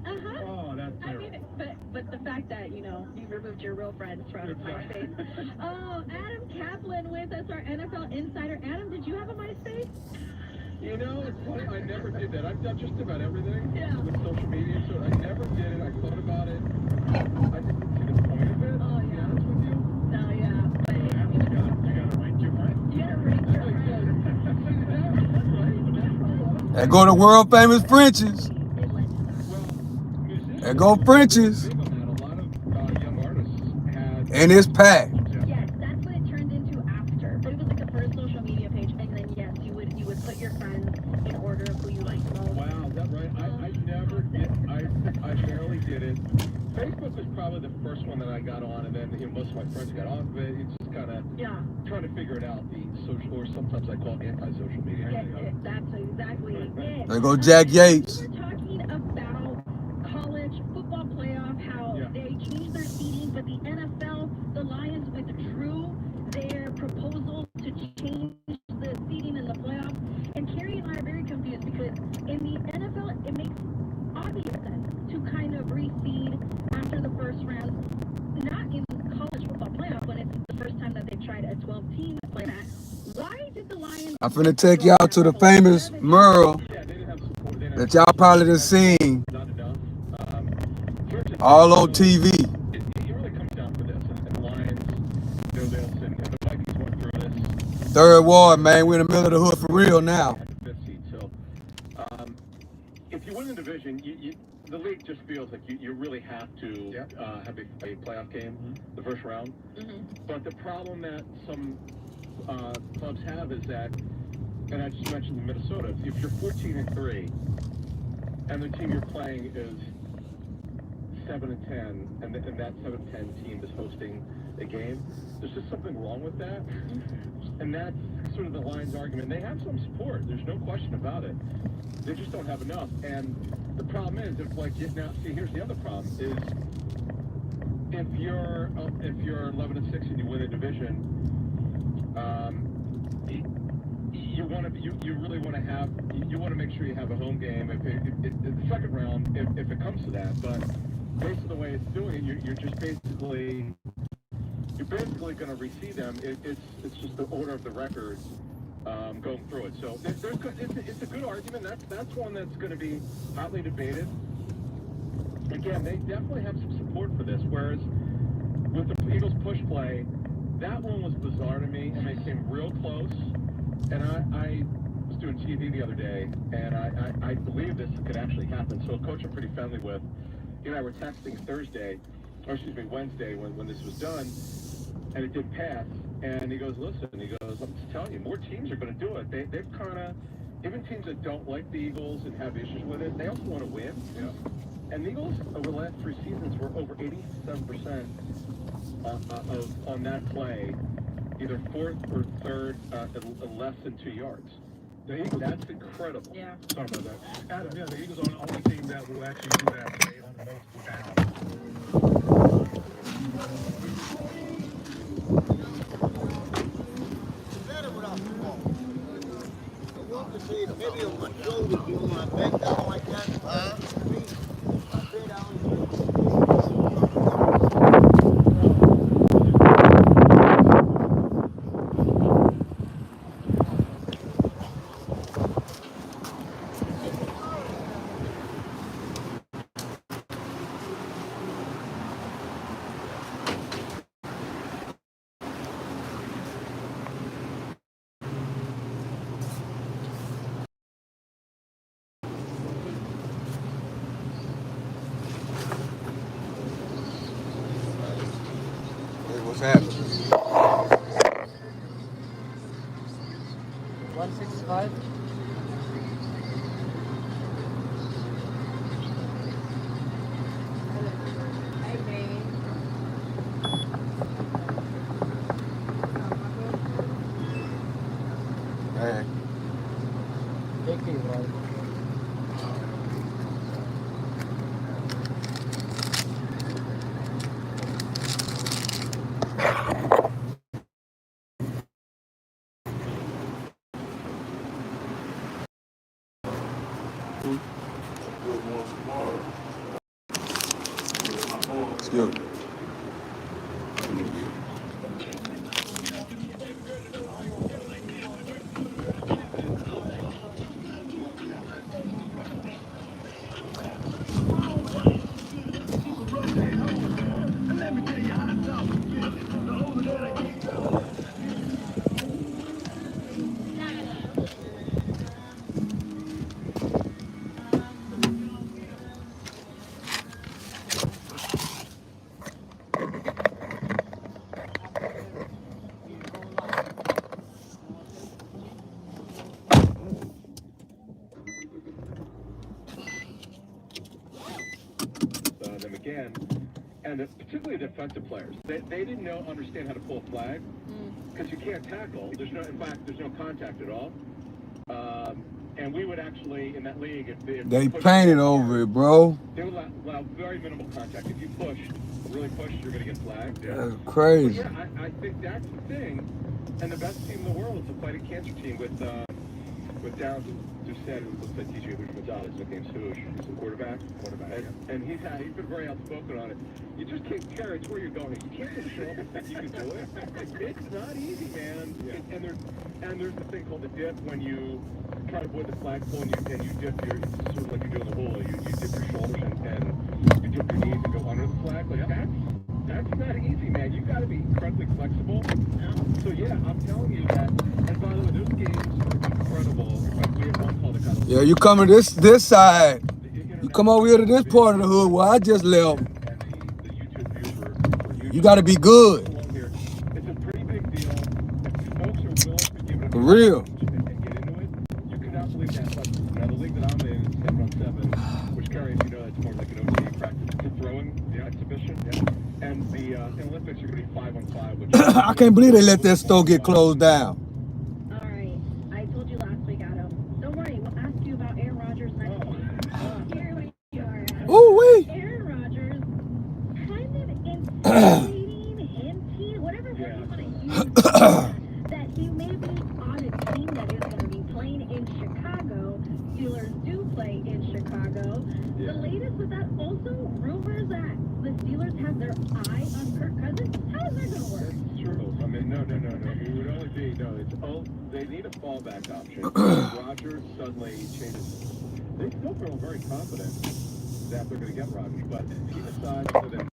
Uh-huh. Oh, that's I terrible. mean, but the fact that, you know, you removed your real friends from Exactly. MySpace. Oh, Adam Kaplan with us us our NFL insider. Adam, did you have a MySpace? You know, it's funny. I never did that. I've done just about everything Yeah. with social media, so I never did it. I thought about it. I didn't see the point of it. Oh, To be yeah. honest with you. No, yeah. But You gotta rank your friends. you gotta rank your friends. That's right. And go to world famous Frenchies. And go Frenchies. Big on that. A lot of young artists had. And it's packed. Yes, that's what it turned into after. But it was like the first social media page, and then yes, you would put your friends in order of who you liked most. Wow, is that right? I never did. I barely did it. Facebook was probably the first one that I got on, and then most of my friends got off of it. It's just kind of trying to figure it out. The social, or sometimes I call it anti-social media. Yes, that's exactly it. There go Jack Yates. We were talking about college football playoff, how they changed their seeding, but the NFL, the Lions withdrew their proposal to change the seeding in the playoffs. And Carrie and I are very confused because in the NFL, it makes obvious sense to kind of reseed after the first round. Not in college football playoff when it's the first time that they've tried a 12-team format. Why did the Lions? I'm finna take y'all to the famous mural that y'all probably done seen all on TV. It really comes down to this, and the Lions know this, and the Vikings went through this. Third ward, man. We're in the middle of the hood for real now. So, if you win the division, the league just feels like you really have to have a playoff game, the first round. But the problem that some clubs have is that, and I just mentioned Minnesota, if you're 14-3, and the team you're playing is 7-10, and that 7-10 team is hosting a game, there's just something wrong with that. And that's sort of the Lions' argument. They have some support. There's no question about it. They just don't have enough. And the problem is, here's the other problem is, if you're 11-6 and you win a division, you really want to make sure you have a home game if the second round if it comes to that. But based on the way it's doing it, you're basically going to receive them. It's just the order of the record going through it. So it's a good argument. That's one that's going to be hotly debated. Again, they definitely have some support for this. Whereas with the Eagles push play, that one was bizarre to me, and they came real close. And I was doing TV the other day, and I believe this could actually happen. So a coach I'm pretty friendly with, he and I were texting Wednesday when this was done, and it did pass. And he goes, listen, I'm just telling you, more teams are going to do it. They've kind of, even teams that don't like the Eagles and have issues with it, they also want to win. Yeah. And the Eagles, over the last 3 seasons, were over 87% on that play, either fourth or third, less than 2 yards. The Eagles, that's incredible. Yeah. Sorry about that. Adam, the Eagles are the only team that will actually do that today on the multiple downs. Maybe on my shoulder, you know, when I bend down like that. Hey, what's happening? 165. Hey. Take it, bro. Excuse me. again, and particularly defensive players, they didn't understand how to pull a flag because you can't tackle. In fact, there's no contact at all. And we would actually, in that league, if they painted over it, bro. they would allow very minimal contact. If you really pushed, you're going to get flagged. Yeah. That's crazy. But yeah, I think that's the thing. And the best team in the world is the fighting cancer team with Downs Doucette, who looks like TJ Houshmandzadeh. His nickname's Hoosh. He's a quarterback. And he's been very outspoken on it. You just can't carry it to where you're going. You can't just show up and think you can do it. It's not easy, man. Yeah. And there's the thing called the dip when you try to avoid the flagpole and you dip your, it's sort of like you're doing the hula. You dip your shoulders and you dip your knees and go under the flag. Like that's not easy, man. You've got to be incredibly flexible. So yeah, I'm telling you that. And by the way, those games are incredible. Like we have one called the kind of Yeah, you coming this side. You come over here to this part of the hood where I just left. You got to be good. It's a pretty big deal. If folks are willing to give it For real. and get into it, you cannot believe that. But now the league that I'm in is 7-on-7, which carries, it's more like an OTA practice for throwing, exhibition. Yeah. And the Olympics are going to be 5-on-5. Which I can't believe they let that store get closed down. All right. I told you last week, Adam. Don't worry. We'll ask you about Aaron Rodgers next week. Here we are, Adam. Ooh-wee. Aaron Rodgers, kind of insinuating, hinting, whatever word you want to use, that he may be on a team that is going to be playing in Chicago. Steelers do play in Chicago. The latest with that, also rumors that the Steelers have their eye on Kirk Cousins. How is that going to work? That's true. I mean, no. It would only be, they need a fallback option. Rodgers suddenly changes. They still feel very confident that they're going to get Rodgers, but if he decides that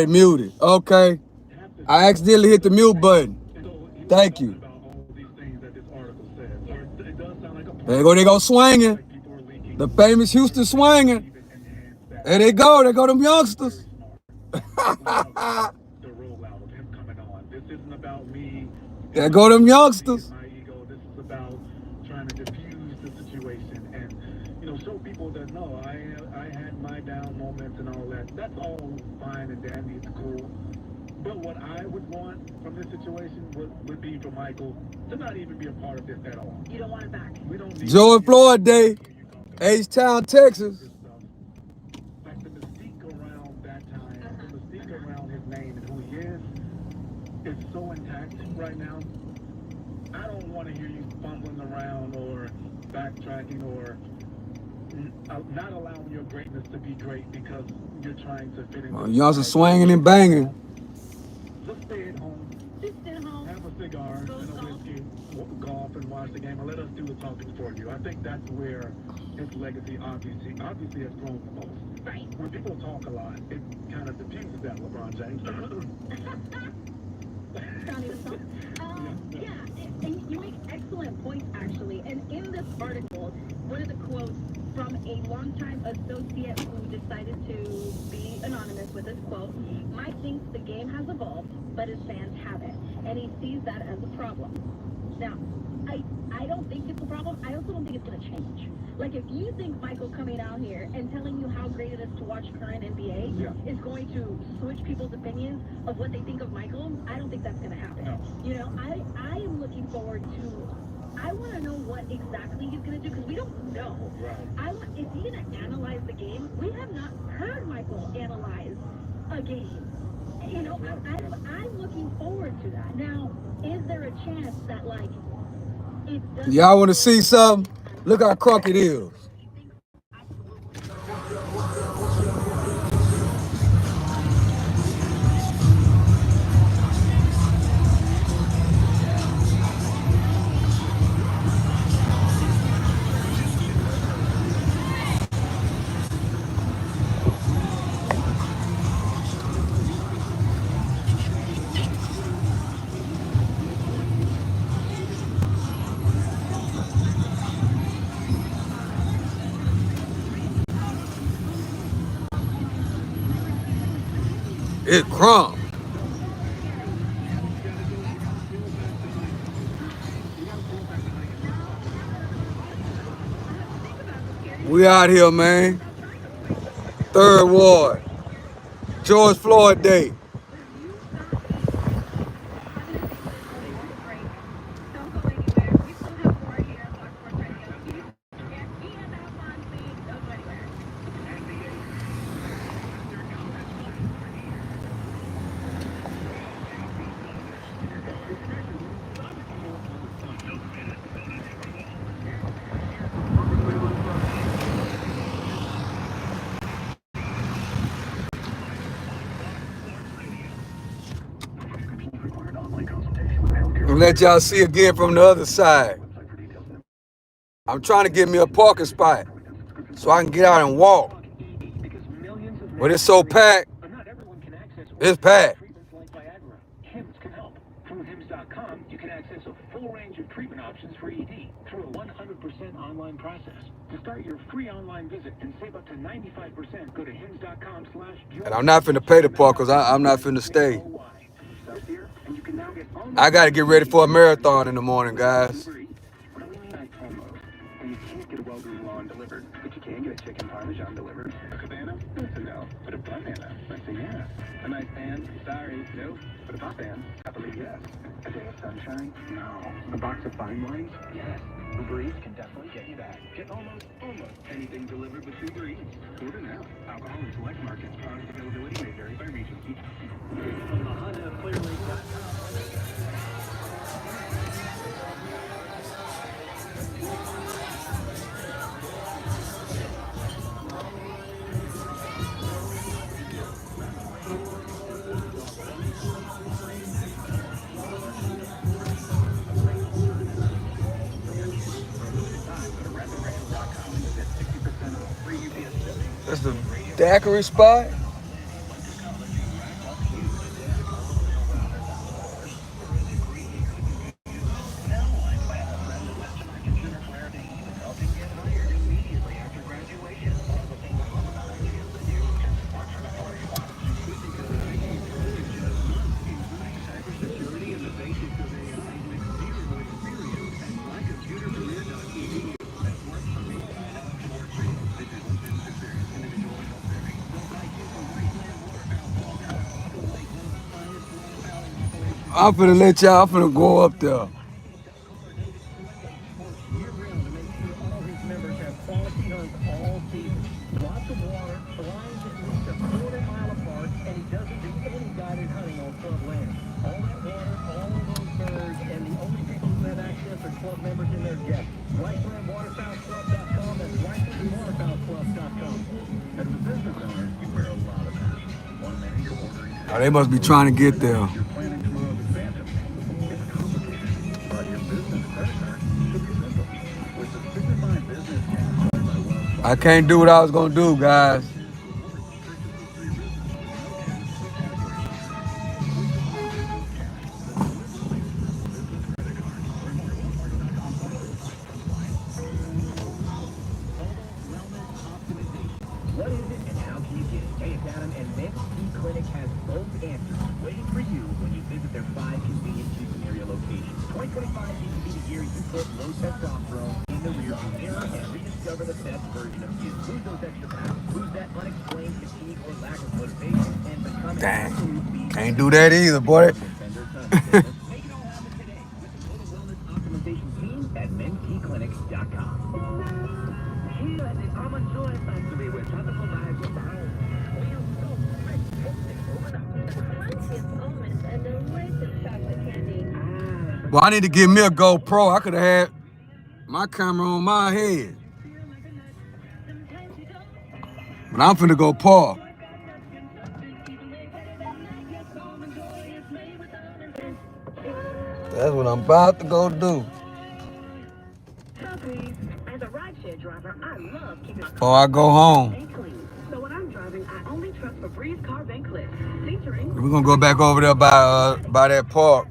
it muted. Okay. I accidentally hit the mute button. Thank you. They go swinging. The famous Houston swinging. There they go. There go them youngsters. There go them youngsters. My ego. This is about trying to diffuse the situation and, show people that no, I had my down moments and all that. That's all fine and dandy. It's cool. But what I would want from this situation would be for Michael to not even be a part of this at all. You don't want it back. We don't need George Floyd Day, H-Town, Texas. like the mystique around that time, the mystique around his name and who he is so intact right now. I don't want to hear you fumbling around or backtracking or not allowing your greatness to be great because you're trying to fit in. Youngsters swinging and banging. Just stay at home. Just stay at home. Have a cigar and a whiskey, golf, and watch the game, and let us do the talking for you. I think that's where his legacy obviously has grown the most. Right. When people talk a lot, it kind of diffuses that, LeBron James. Yeah, and you make excellent points, actually. And in this article, one of the quotes from a longtime associate who decided to be anonymous with this quote, Mike thinks the game has evolved, but his fans haven't, and he sees that as a problem. Now, I don't think it's a problem. I also don't think it's going to change. Like, if you think Michael coming out here and telling you how great it is to watch current NBA is going to switch people's opinions of what they think of Michael, I don't think that's going to happen. No. I am looking forward to, I want to know what exactly he's going to do, because we don't know. Right. Is he going to analyze the game? We have not heard Michael analyze a game. I'm looking forward to that. Now, is there a chance that, like, y'all want to see something? Look how crunk it is. It's crunk. We out here, man. 3rd Ward. George Floyd Day. And let y'all see again from the other side. I'm trying to get me a parking spot so I can get out and walk. But it's so packed. It's packed. HIMS can help. Through HIMS.com, you can access a full range of treatment options for ED through a 100% online process. To start your free online visit and save up to 95%, go to HIMS.com/join. And I'm not finna pay the park because I'm not finna stay. I got to get ready for a marathon in the morning, guys. What do we mean by almost? Well, you can't get a well-groomed lawn delivered, but you can get a chicken parmesan delivered. A cabana? That's a no. But a banana? That's a yes. A nice pan? Sorry, no. But a pop pan? Happily, yes. A day of sunshine? No. A box of fine wines? Yes. Uber Eats can definitely get you that. Get almost anything delivered with Uber Eats. Order now. Alcohol in select markets. Product availability may vary by region. From the Honda ClearLake.com. That's the daiquiri spot. I'm finna let y'all. I'm finna go up there. Year-round to make sure all his members have quality homes all season. Lots of water, blinds at least a quarter-mile apart, and he doesn't do any guided hunting on club land. All that water, all those birds, and the only people who have access are club members and their guests. RifleandWaterfowlClub.com. That's RifleandWaterfowlClub.com. As a business owner, you wear a lot of hats. One minute you're ordering Oh, they must be trying to get there. you're planning tomorrow's expansion. It's complicated, but your business credit card should be simple. With the Signify Business Cash powered by Wells I Fargo, can't do what I was gonna do, guys. What is it and how can you get it? Hey, it's Adam, and Mint Clinic has both answers waiting for you when you visit their 5 convenient Houston area locations. 2025 needs to be the year you put low testosterone in the rearview mirror and rediscover the best version of you. Lose those extra pounds, lose that unexplained fatigue or lack of motivation, and become an Dang. absolute beast. Can't do that either, boy. Spend their time with business. Make it all happen today with the Total Wellness Optimization Team at MenTClinic.com. Here at the Almond Joy Factory, we're tropical vibes abound. We are so fresh, tasting over the Crunchy almonds and delicious chocolate candy. Well, I need to give me a GoPro. I could have had my camera on my head. But I'm finna go park. That's what I'm about to go do. As a rideshare driver, I love keeping my Before I go home. and clean. So when I'm driving, I only trust Febreze car vent clips, featuring We're gonna go back over there by that park.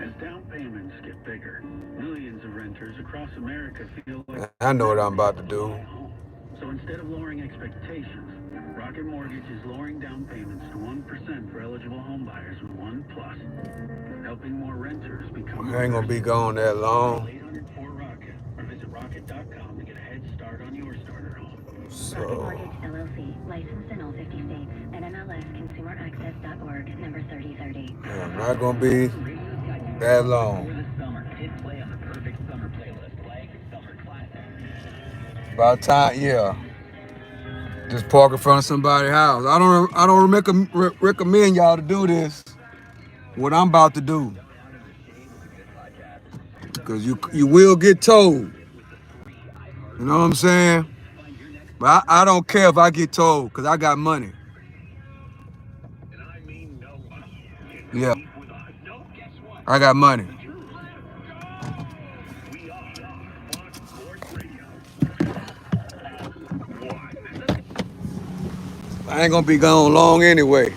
As down payments get bigger, millions of renters across America feel like I know what I'm about to do. home. So instead of lowering expectations, Rocket Mortgage is lowering down payments to 1% for eligible home buyers with One Plus, helping more renters become. I ain't gonna be gone that long. 804 Rocket or visit rocket.com to get a head start on your starter home. Rocket So Mortgage LLC, licensed in all 50 states, and NMLSConsumerAccess.org, number 3030. I'm not gonna be that long. About time, yeah. Just park in front of somebody's house. I don't recommend y'all to do this. What I'm about to do, because you will get told. You know what I'm saying? But I don't care if I get told, because I got money. Yeah, I got money. I ain't gonna be gone long anyway.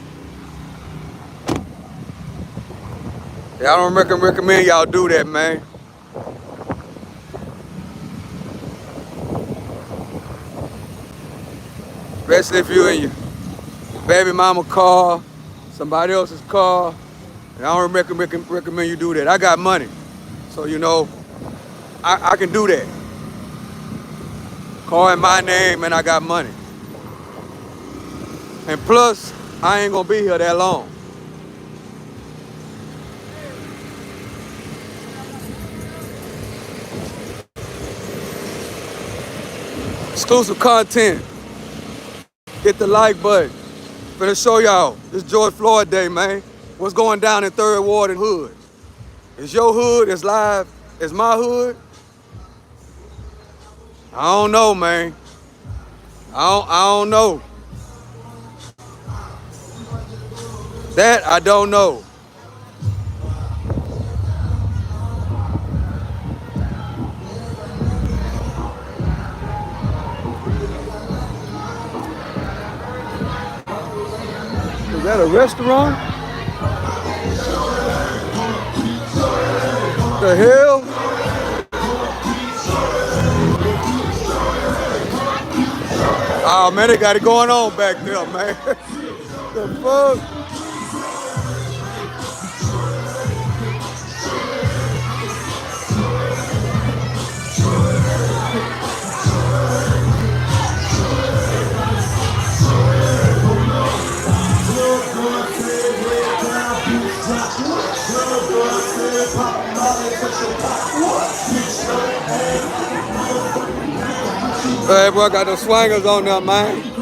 Yeah, I don't recommend y'all do that, man. Especially if you're in your baby mama car, somebody else's car. And I don't recommend you do that. I got money. So, you know, I can do that. Call in my name and I got money. And plus, I ain't gonna be here that long. Exclusive content. Hit the like button. Finna show y'all. This George Floyd Day, man. What's going down in 3rd Ward and Hood? Is your hood as live as my hood? I don't know, man. I don't know. That I don't know. Is that a restaurant? The hell? Oh man, they got it going on back there, man. The fuck? Hey, boy, got those swangers on there, man.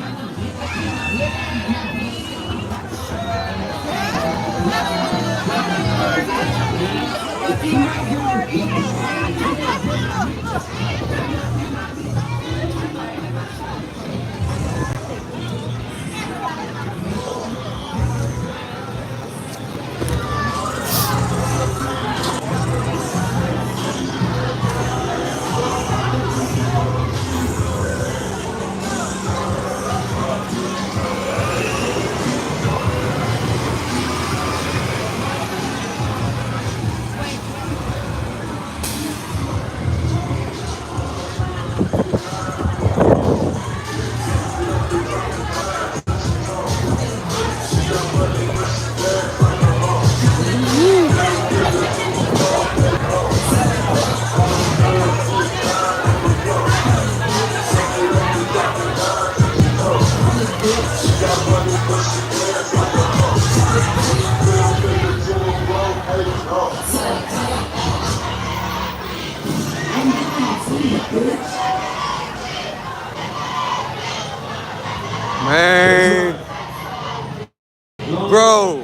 Man, bro.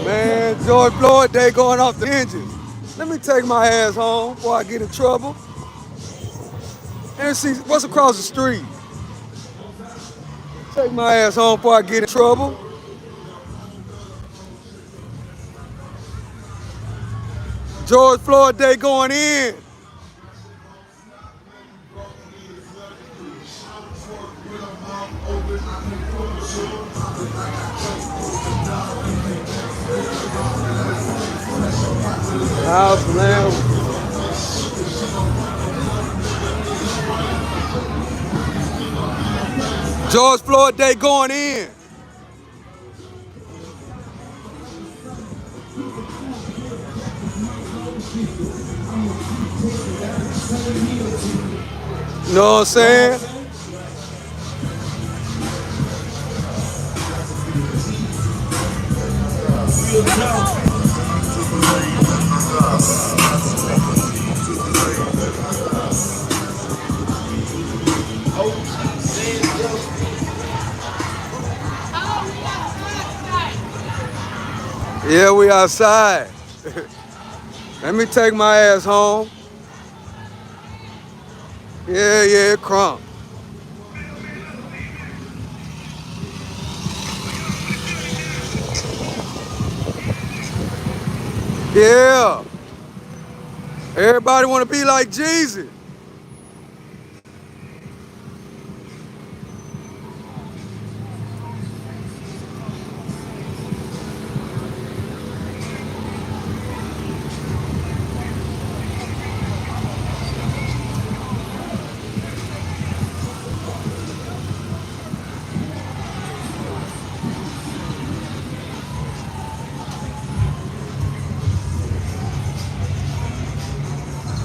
Man, George Floyd, they going off the hinges. Let me take my ass home before I get in trouble. And see what's across the street. Take my ass home before I get in trouble. George Floyd, they going in. House lamb. George Floyd, they going in. You know what I'm saying? Yeah, we outside. Let me take my ass home. Yeah, crump. Yeah. Everybody want to be like Jesus.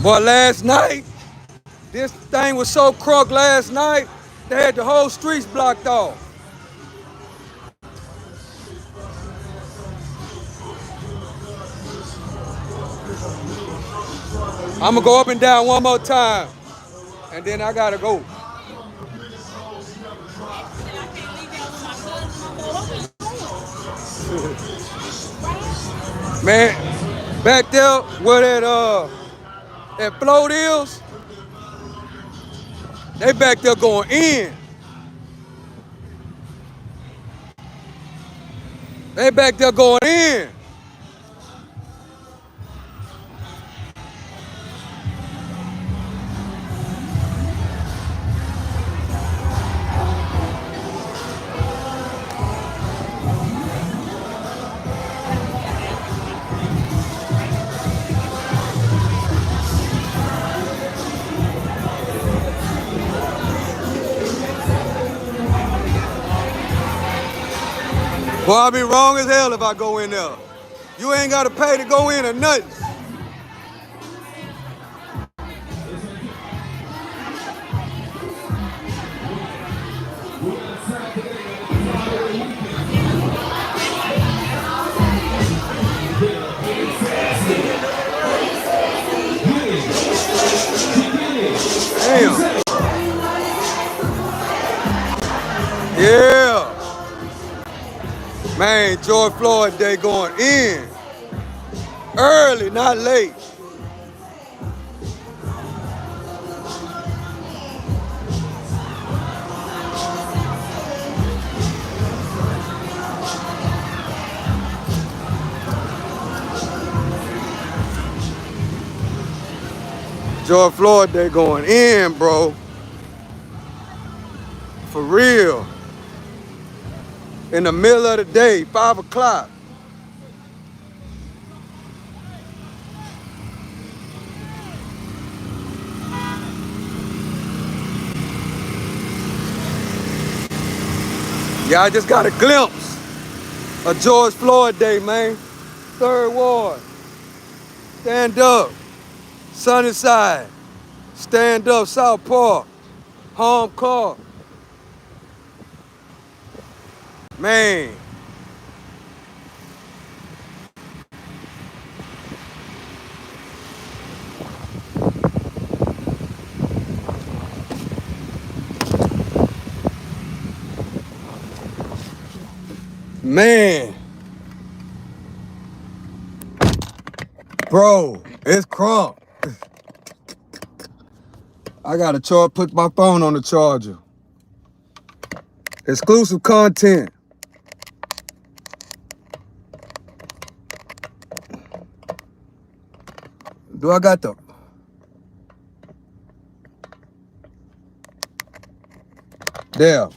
But last night, this thing was so crunk last night, they had the whole streets blocked off. I'm gonna go up and down one more time, and then I gotta go. Man, back there where that Floyd is, they back there going in. They back there going in. Boy, I be wrong as hell if I go in there. You ain't got to pay to go in or nothing. Damn. Yeah. Man, George Floyd Day going in. Early, not late. George Floyd Day going in, bro. For real. In the middle of the day, 5 o'clock. Yeah, I just got a glimpse of George Floyd Day, man. 3rd Ward. Stand up. Sunnyside. Stand up, South Park. Home Court. Man. Man. Bro, it's crunk. I gotta put my phone on the charger. Exclusive content. Do I got the... There.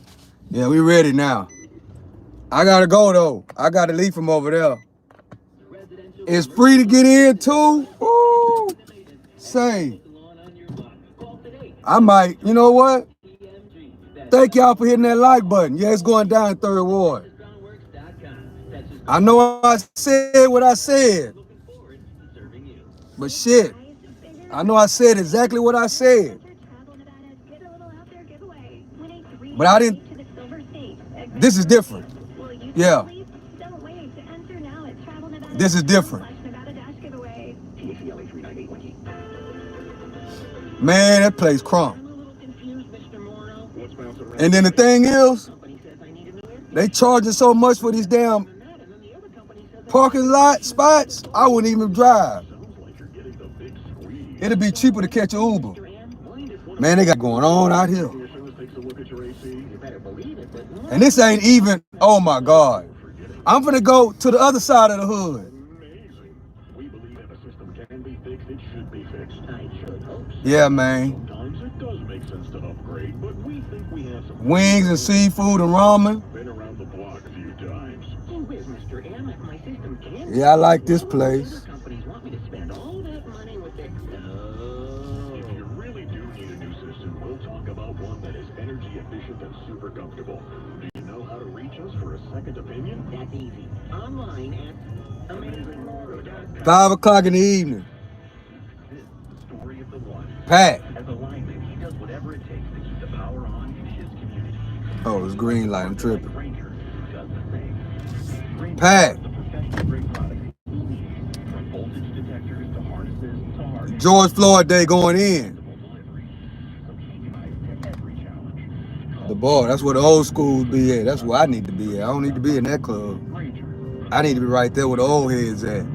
Yeah, we ready now. I gotta go though. I gotta leave from over there. It's free to get in too. Ooh. Say. I might, you know what? Thank y'all for hitting that like button. Yeah, it's going down in 3rd Ward. I know I said what I said. But shit, I know I said exactly what I said. But I didn't. This is different. Yeah. This is different. Man, that place crunk. And then the thing is, they charging so much for these damn parking lot spots, I wouldn't even drive. It'd be cheaper to catch an Uber. Man, they got going on out here. And this ain't even, oh my God. I'm finna go to the other side of the hood. Yeah, man. Wings and seafood and ramen. Yeah, I like this place. Do you know how to reach us for a second opinion? That's easy. Online at amazingmoto.com. 5 o'clock in the evening. Story of the one. Packed. As a lineman, he does whatever it takes to keep the power on in his community. Oh, it's green light. I'm tripping. Ranger does the same. Packed. The professional grade products from voltage detectors to harnesses to hard. George Floyd Day going in. The bar, that's where the old schools be at. That's where I need to be at. I don't need to be in that club. I need to be right there where the old heads at.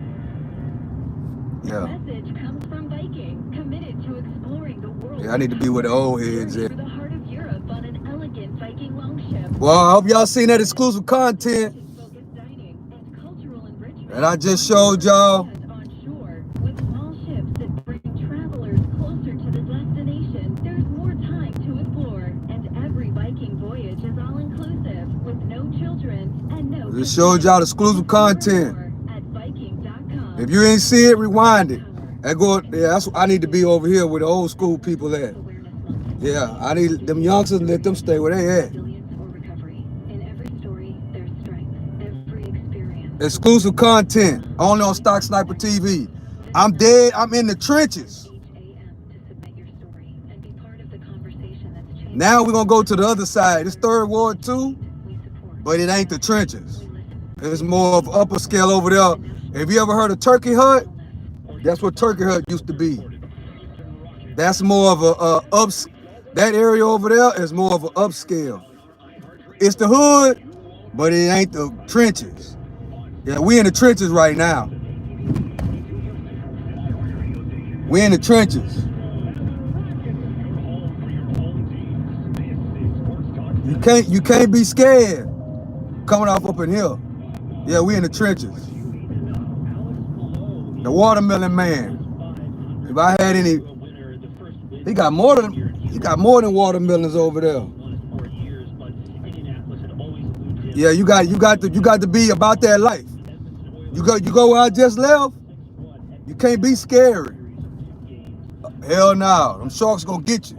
Yeah. Message comes from Viking, committed to exploring the world. Yeah, I need to be where the old heads at. Through the heart of Europe on an elegant Viking longship. Well, I hope y'all seen that exclusive content. And I just showed y'all. On shore, with small ships that bring travelers closer to the destination, there's more time to explore. And every Viking voyage is all inclusive, with no children and no. Just showed y'all the exclusive content. At Viking.com. If you ain't see it, rewind it. And go, yeah, that's I need to be over here where the old school people at. Yeah, I need them youngsters, let them stay where they at. In every story, there's strength. Exclusive content, only on Stock Sniper TV. I'm dead, I'm in the trenches. Now we're gonna go to the other side. It's Third Ward too, but it ain't the trenches. It's more of upper scale over there. Have you ever heard of Turkey Hut? That's what Turkey Hut used to be. That's more of a that area over there is more of an upscale. It's the hood, but it ain't the trenches. Yeah, we in the trenches right now. We in the trenches. You can't be scared coming off up in here. Yeah, we in the trenches. The watermelon man. If I had any, he got more than watermelons over there. Yeah, you got to be about that life. You go where I just left. You can't be scary. Hell no, them sharks gonna get you.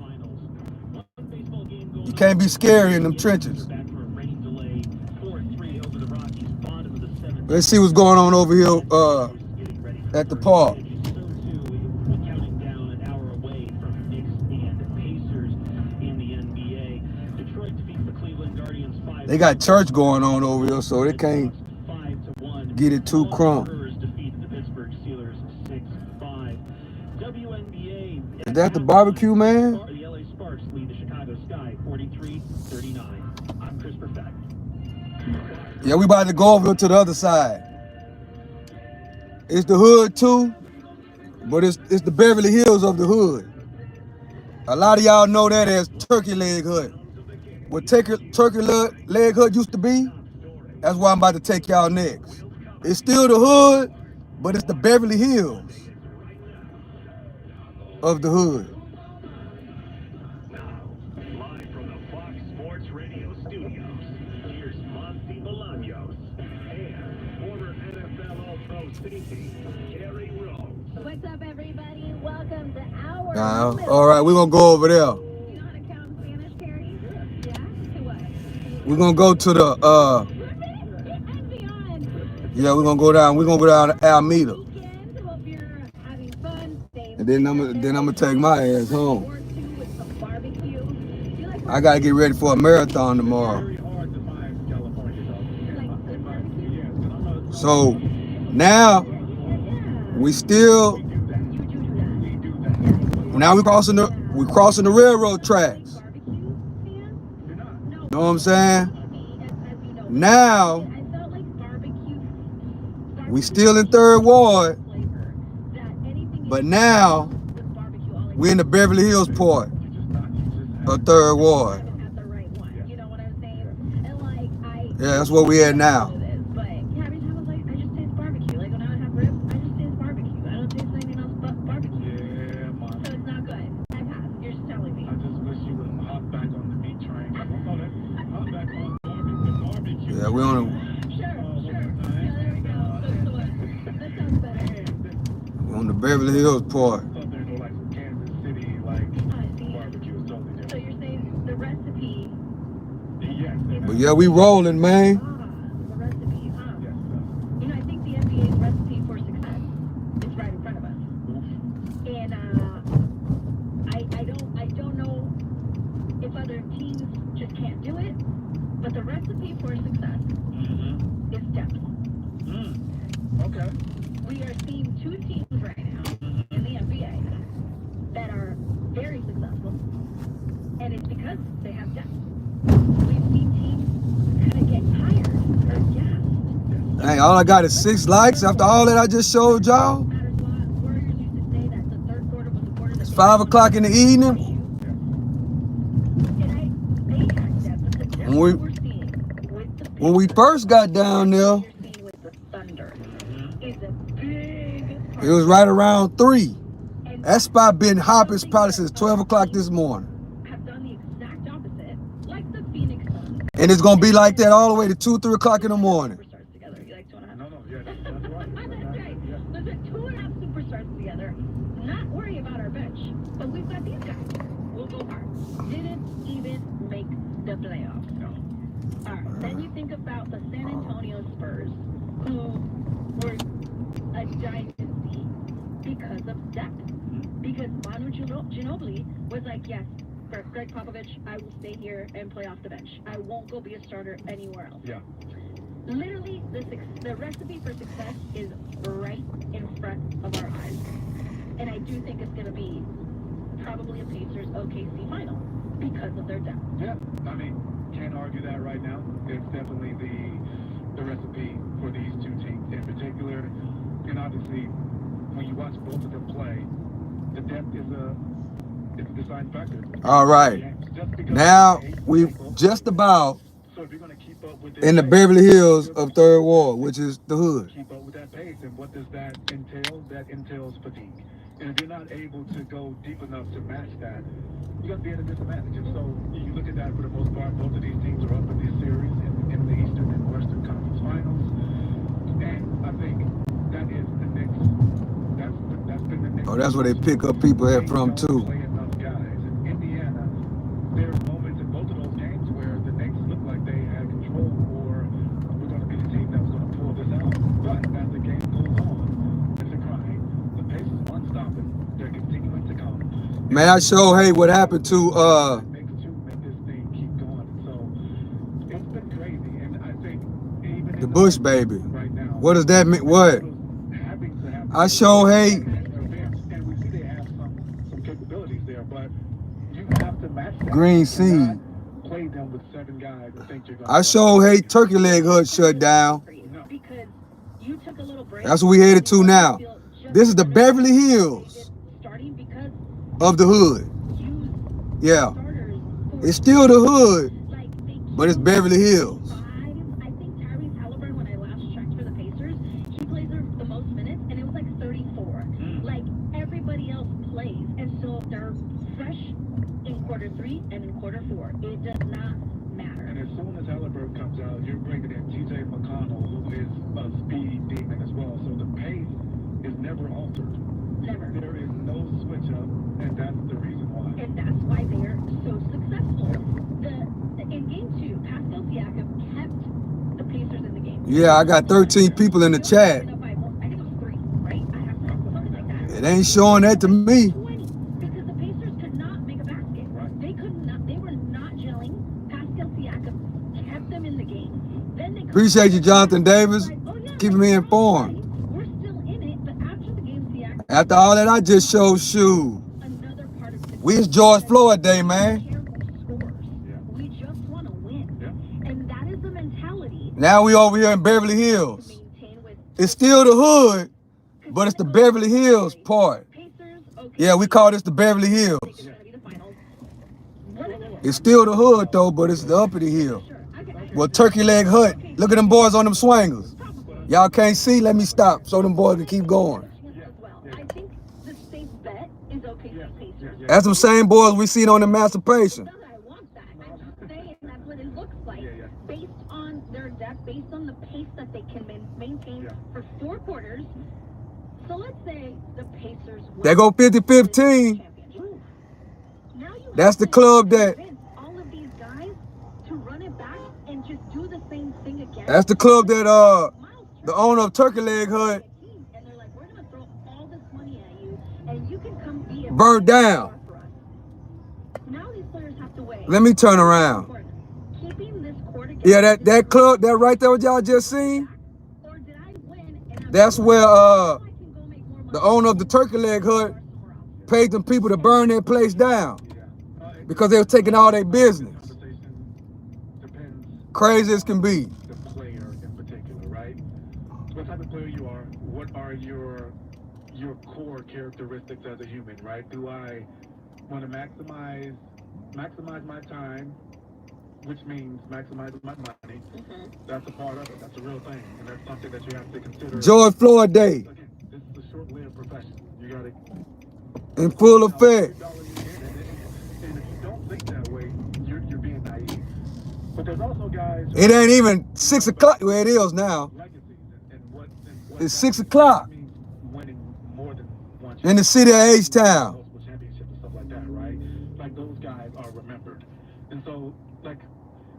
You can't be scary in them trenches. Let's see what's going on over here at the park. They got church going on over here, so they can't get it too crumb. Is that the barbecue, man? Yeah, we about to go over to the other side. It's the hood too, but it's the Beverly Hills of the hood. A lot of y'all know that as Turkey Leg Hut. What Turkey Leg Hut used to be, that's why I'm about to take y'all next. It's still the hood, but it's the Beverly Hills of the hood. What's up, everybody? Welcome to our all right, we're gonna go over there. You know how to count Spanish, Terry? Yeah? To what? We're gonna go to the And beyond. yeah, we're gonna go down to Alameda. Weekend, hope you're having fun, staying And then I'm gonna take my ass home. I gotta get ready for a marathon tomorrow. So now we're crossing the railroad tracks. Know what I'm saying? Now we still in Third Ward, but now we in the Beverly Hills part of Third Ward. Yeah, that's where we at now. Yeah, we on the Beverly Hills part. But yeah, we rolling, man. The recipe, huh? You know, I think the NBA's recipe for success is right in front of us. And I don't know if other teams just can't do it, but the recipe for success is depth. Okay. We are seeing two teams right now in the NBA that are very successful, and it's because they have depth. We've seen teams kind of get tired or gassed. Hey, all I got is 6 likes after all that I just showed y'all. It's 5 o'clock in the evening. When we first got down there, it was right around 3. That spot been hopping probably since 12 o'clock this morning. And it's gonna be like that all the way to 2, 3 o'clock in the morning. Listen, 2.5 superstars together. Not worry about our bench, but we've got these guys. We'll go hard. Didn't even make the playoffs. All right. Then you think about the San Antonio Spurs, who like, yes, for Greg Popovich, I will stay here and play off the bench. I won't go be a starter anywhere else. Yeah. Literally, the recipe for success is right in front of our eyes. And I do think it's going to be probably a Pacers OKC final because of their depth. Yeah, I mean, can't argue that right now. It's definitely the recipe for these two teams in particular. And obviously, when you watch both of them play, the depth is it's a deciding factor. All right. Now we've just about So if you're going to keep up with in the Beverly Hills of Third Ward, which is the hood. Keep up with that pace, and what does that entail? That entails fatigue. And if you're not able to go deep enough to match that, you're going to be at a disadvantage. And so you look at that for the most part, both of these teams are up in this series in the Eastern and Western Conference Finals. And I think that is the Knicks. That's been the Knicks. Oh, that's where they pick up people here from too. Play enough guys. In Indiana, there are moments in both of those games where the Knicks looked like they had control, or we're going to be the team that was going to pull this out. But as the game goes on, it's a crying. The Pacers aren't stopping. They're continuing to come. Man, I show hey what happened to Make this thing keep going. So it's been crazy, and I think even the Bush baby. right now, What does that mean? What? having to have I show hey and we see they have some capabilities there, but you have to match that. green seed. Play them with 7 guys and think you're going I show hey turkey leg hood shut down. Because you took a little break. That's what we headed to now. This is the Beverly Hills Starting because of the hood. Yeah. starters It's still the hood, like they but it's Beverly Hills. I think Tyrese Halliburton, when I last checked for the Pacers, he plays the most minutes, and it was like 34. Like everybody else plays, and so they're fresh in quarter 3 and in quarter 4. It does not matter. And as soon as Halliburton comes out, you're bringing in TJ McConnell, who is a speed demon as well. So the pace is never altered. Never. There is no switch up, and that's the reason why. And that's why they are so successful. In game 2, Pascal Siakam kept the Pacers in the game. Yeah, I got 13 people in the chat. I think it was 3, right? I have something like that. It ain't showing that to me. 20, because the Pacers could not make a basket. They could not. They were not gelling. Pascal Siakam kept them in the game. Then they Appreciate you, Jonathan Davis, oh, yeah, keeping me informed. we're still in it, but after the game, Siakam. After all that I just showed, shoot. Another part of We it's George Floyd Day, man. scores. We just want to win, and that is the mentality Now we over here in Beverly to Hills. maintain with It's still the hood, but it's the Beverly Hills part. Pacers. Okay, Yeah, we call this the Beverly Hills. it's gonna be the finals. What is it? It's still the hood though, but it's the uppity hill. Sure. Okay. Well, turkey leg hut. Look at them boys on them swingers. Y'all can't see? Let me stop so them boys can keep going. As well. I think the safe bet is OKC Pacers. That's them same boys we seen on Emancipation. Not that I want that. I'm just saying that's what it looks like based on their depth, based on the pace that they can maintain for 4 quarters. So let's say the Pacers win. They go 50-15. Now you That's have the to club that. convince all of these guys to run it back and just do the same thing again. That's the club that the owner of Turkey Leg Hut And they're like, we're gonna throw all this money at you, and you can come be a burned down. for us. Now these players have to weigh. Let me turn around. Keeping this core together. Yeah, that club, that right there what y'all just seen, Or did I win and that's where I can go make more money the owner of the Turkey Leg Hut paid them people to burn their place down because they were taking all their business. Crazy as can be. The player in particular, right? What type of player you are? What are your core characteristics as a human, right? Do I want to maximize my time, which means maximizing my money? That's a part of it. That's a real thing, and that's something that you have to consider. George Floyd Day Again, this is a short-lived profession. You got to in full effect. And if you don't think that way, you're being naive. But there's also guys. It ain't even 6 o'clock. Well, it is now. Legacies and what It's 6 o'clock means winning more than one in the city of H-Town. multiple championships and stuff like that, right? Like those guys are remembered. And so, like,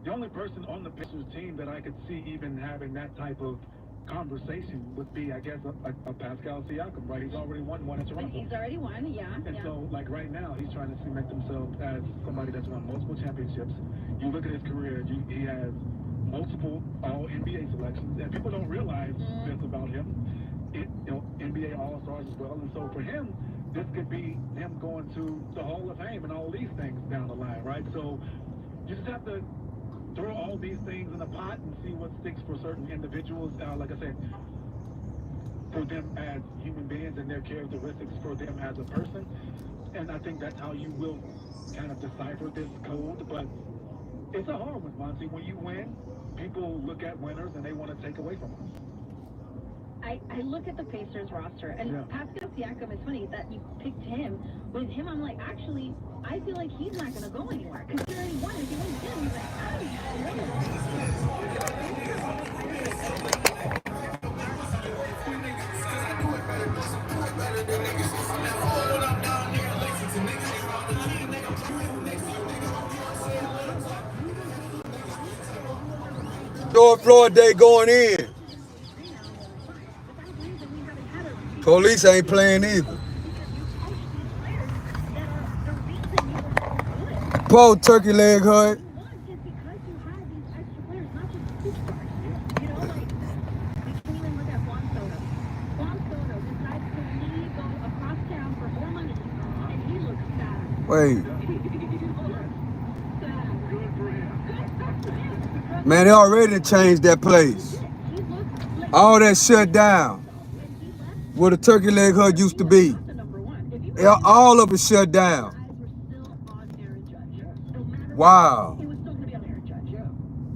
the only person on the Pacers team that I could see even having that type of conversation would be, I guess, a Pascal Siakam, right? He's already won one in Toronto. He's already won, yeah. And so, like right now, he's trying to cement himself as somebody that's won multiple championships. You look at his career; he has multiple All NBA selections, and people don't realize this about him. NBA All Stars as well. And so for him, this could be him going to the Hall of Fame and all these things down the line, right? So you just have to throw all these things in a pot and see what sticks for certain individuals. Like I said, for them as human beings and their characteristics for them as a person. And I think that's how you will kind of decipher this code. But it's a hard one, Monty. When you win, people look at winners and they want to take away from us. I look at the Pacers roster, and Pascal Siakam, is funny that you picked him. With him, I'm like, actually, I feel like he's not going to go anywhere, because he already won. If he wins him, he's like, George Floyd Day going in. Police ain't playing either. Poor turkey leg hut. Wait. Man, they already changed that place. All that shut down. Where the turkey leg hut used to be. All of it shut down. Wow. He was still going to be on Aaron Judge.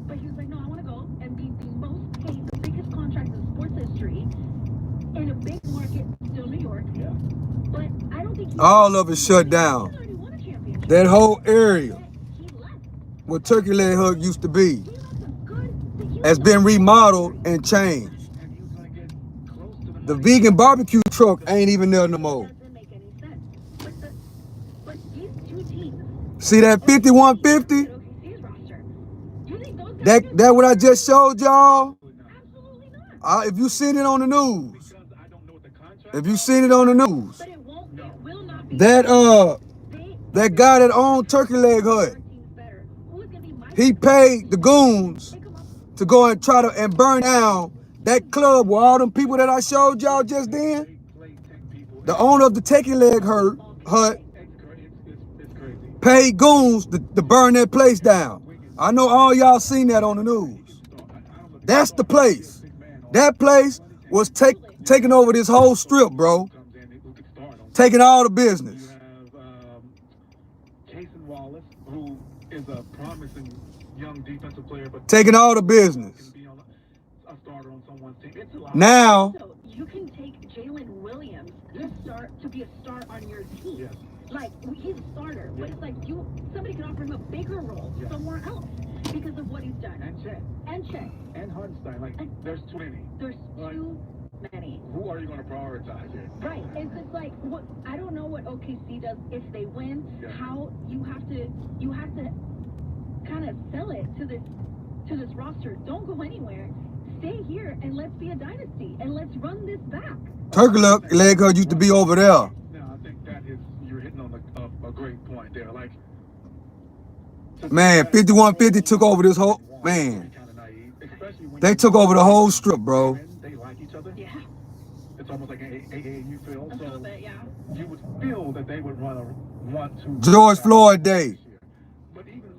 But he was like, no, I want to go and be the most paid, the biggest contract in sports history in a big market, still New York. But I don't think all of it shut down. That whole area where turkey leg hut used to be has been remodeled and changed. The vegan barbecue truck ain't even there no more. See that 5150? That what I just showed y'all? If you seen it on the news. If you seen it on the news. That guy that owned Turkey Leg Hut, he paid the goons to go and try to burn down that club where all them people that I showed y'all just then. The owner of the Turkey Leg Hut paid goons to burn that place down. I know all y'all seen that on the news. That's the place. That place was taking over this whole strip, bro. Taking all the business. Is a promising young defensive player, but taking all the business. Now you can take Jalen Williams to be a star on your team. Yes. Like he's a starter, but it's like somebody can offer him a bigger role somewhere else because of what he's done. And Chet. And Hardenstein. Like there's too many. There's too many. Who are you going to prioritize here? Right. It's just like I don't know what OKC does if they win. Yeah. How you have to kind of sell it to this roster. Don't go anywhere. Stay here and let's be a dynasty and let's run this back. Turkey Leg Hut used to be over there. No, I think you're hitting on a great point there. Like, man, 5150 took over this whole man. They took over the whole strip, bro. They like each other. Yeah. It's almost like an AAU feel. A little bit, yeah. You would feel that they would want to. George Floyd Day.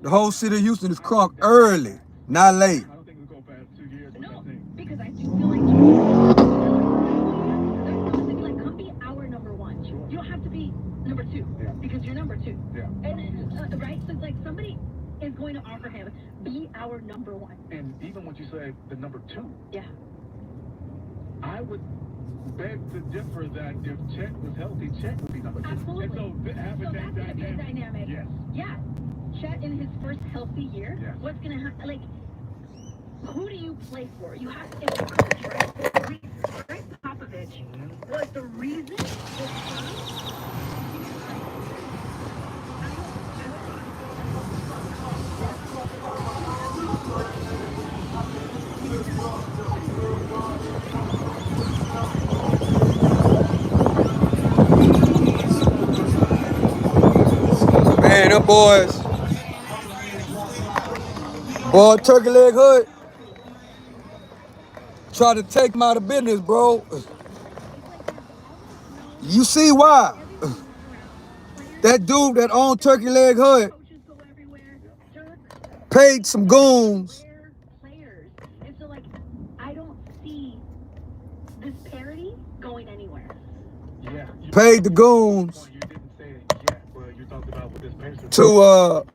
The whole city of Houston is crunk early, not late. I don't think we'll go past 2 years. No, because I do feel like come be our number one. Sure. You don't have to be number two because you're number two. Yeah. And right, so it's like somebody is going to offer him be our number one. And even when you say the number two, I would beg to differ that if Chet was healthy, Chet would be number two. Absolutely. And so have that's going to be a dynamic. Yes. Yeah. Chet in his first healthy year, what's going to happen? Like, who do you play for? You have to, if the coach, right? Popovich was the reason Man, them boys, boy, Turkey Leg Hood tried to take him out of business, bro. You see why? That dude that owned Turkey Leg Hood paid some goons. And so, like, I don't see this parity going anywhere. Yeah. Paid the goons You didn't say it yet, but you talked about with this person. to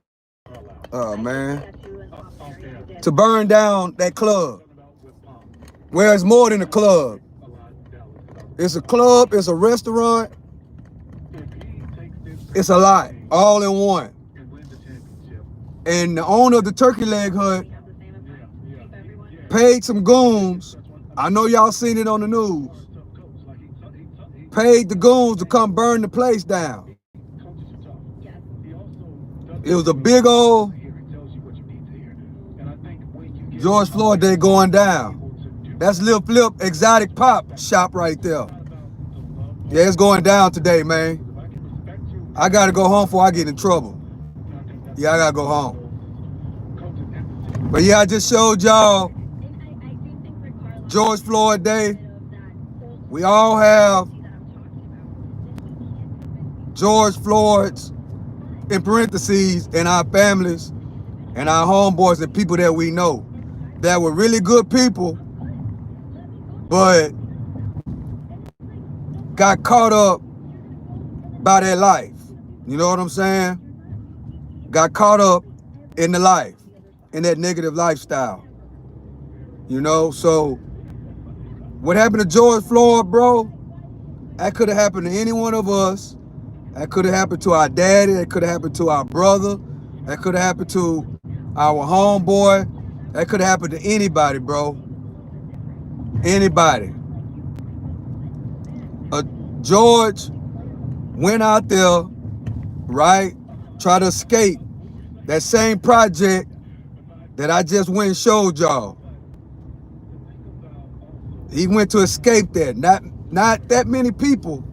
man, to burn down that club. Where it's more than a club. It's a club, it's a restaurant, it's a lot, all in one. And the owner of the Turkey Leg Hood paid some goons. I know y'all seen it on the news. Paid the goons to come burn the place down. It was a big old George Floyd Day going down. That's Lil Flip Exotic Pop shop right there. Yeah, it's going down today, man. I gotta go home before I get in trouble. Yeah, I gotta go home. But yeah, I just showed y'all George Floyd Day. We all have George Floyd's in parentheses in our families and our homeboys and people that we know that were really good people, but got caught up by their life. You know what I'm saying? Got caught up in the life, in that negative lifestyle. You know, so what happened to George Floyd, bro? That could have happened to any one of us. That could have happened to our daddy. That could have happened to our brother. That could have happened to our homeboy. That could have happened to anybody, bro. Anybody. George went out there, right? Try to escape that same project that I just went and showed y'all. He went to escape that. Not that many people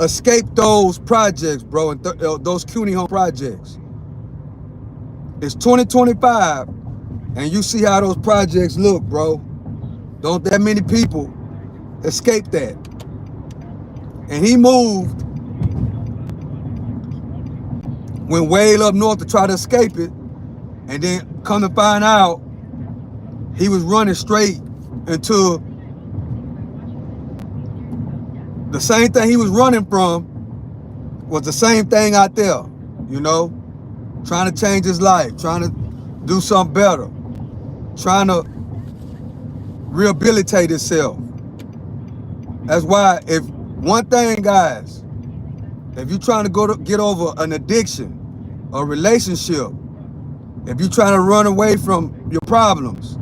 escaped those projects, bro, and those CUNY home projects. It's 2025, and you see how those projects look, bro. Don't that many people escape that. And he moved, went way up north to try to escape it, and then come to find out, he was running straight into the same thing he was running from was the same thing out there, you know, trying to change his life, trying to do something better, trying to rehabilitate himself. That's why, if one thing, guys, if you're trying to get over an addiction, a relationship, if you're trying to run away from your problems,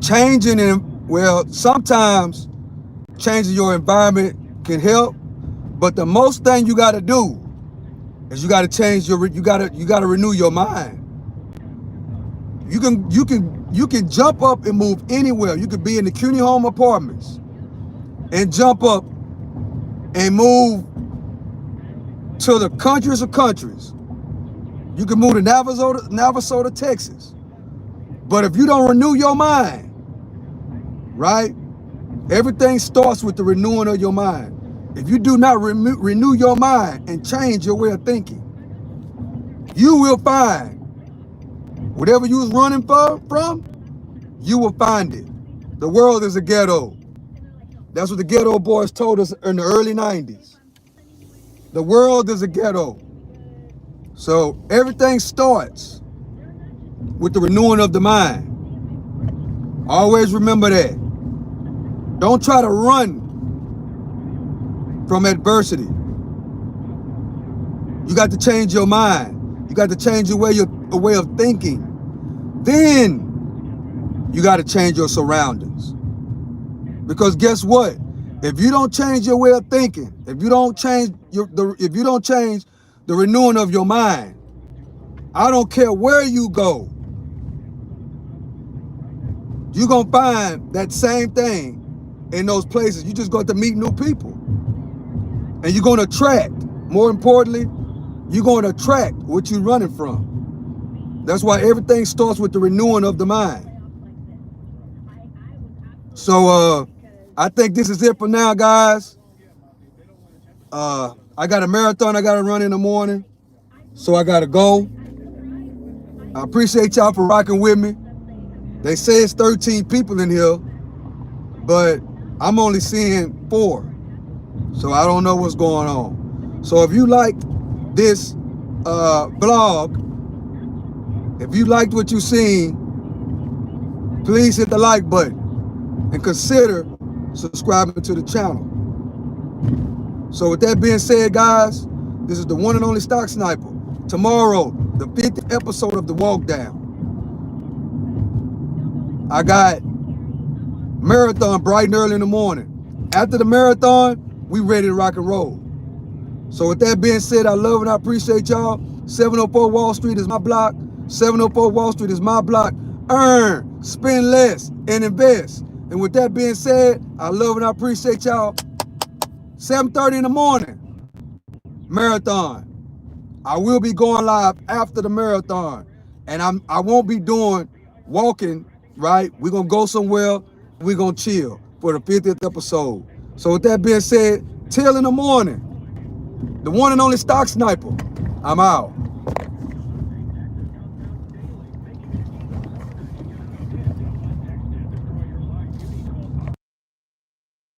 changing them, well, sometimes changing your environment can help, but the most thing you got to do is you got to change you got to renew your mind. You can jump up and move anywhere. You could be in the CUNY home apartments and jump up and move to the countries of countries. You can move to Navasota, Texas. But if you don't renew your mind, right? Everything starts with the renewing of your mind. If you do not renew your mind and change your way of thinking, you will find whatever you was running from, you will find it. The world is a ghetto. That's what the ghetto boys told us in the early 90s. The world is a ghetto. So everything starts with the renewing of the mind. Always remember that. Don't try to run from adversity. You got to change your mind. You got to change your way of thinking. Then you got to change your surroundings. Because guess what? If you don't change your way of thinking, if you don't change the renewing of your mind, I don't care where you go, you're gonna find that same thing in those places. You just got to meet new people, and you're gonna attract more importantly, you're going to attract what you're running from. That's why everything starts with the renewing of the mind. So I think this is it for now, guys. I got a marathon I got to run in the morning, so I got to go. I appreciate y'all for rocking with me. They say it's 13 people in here, but I'm only seeing 4. So I don't know what's going on. So if you liked this vlog, if you liked what you seen, please hit the like button and consider subscribing to the channel. So with that being said, guys, this is the one and only Stock Sniper. Tomorrow, the 50th episode of The Walk Down. I got marathon bright and early in the morning. After the marathon, we ready to rock and roll. So with that being said, I love and I appreciate y'all. 704 Wall Street is my block. 704 Wall Street is my block. Earn, spend less, and invest. And with that being said, I love and I appreciate y'all. 7:30 in the morning, marathon. I will be going live after the marathon. And I won't be doing walking, right? We're going to go somewhere. We're going to chill for the 50th episode. So with that being said, till in the morning, the one and only Stock Sniper, I'm out.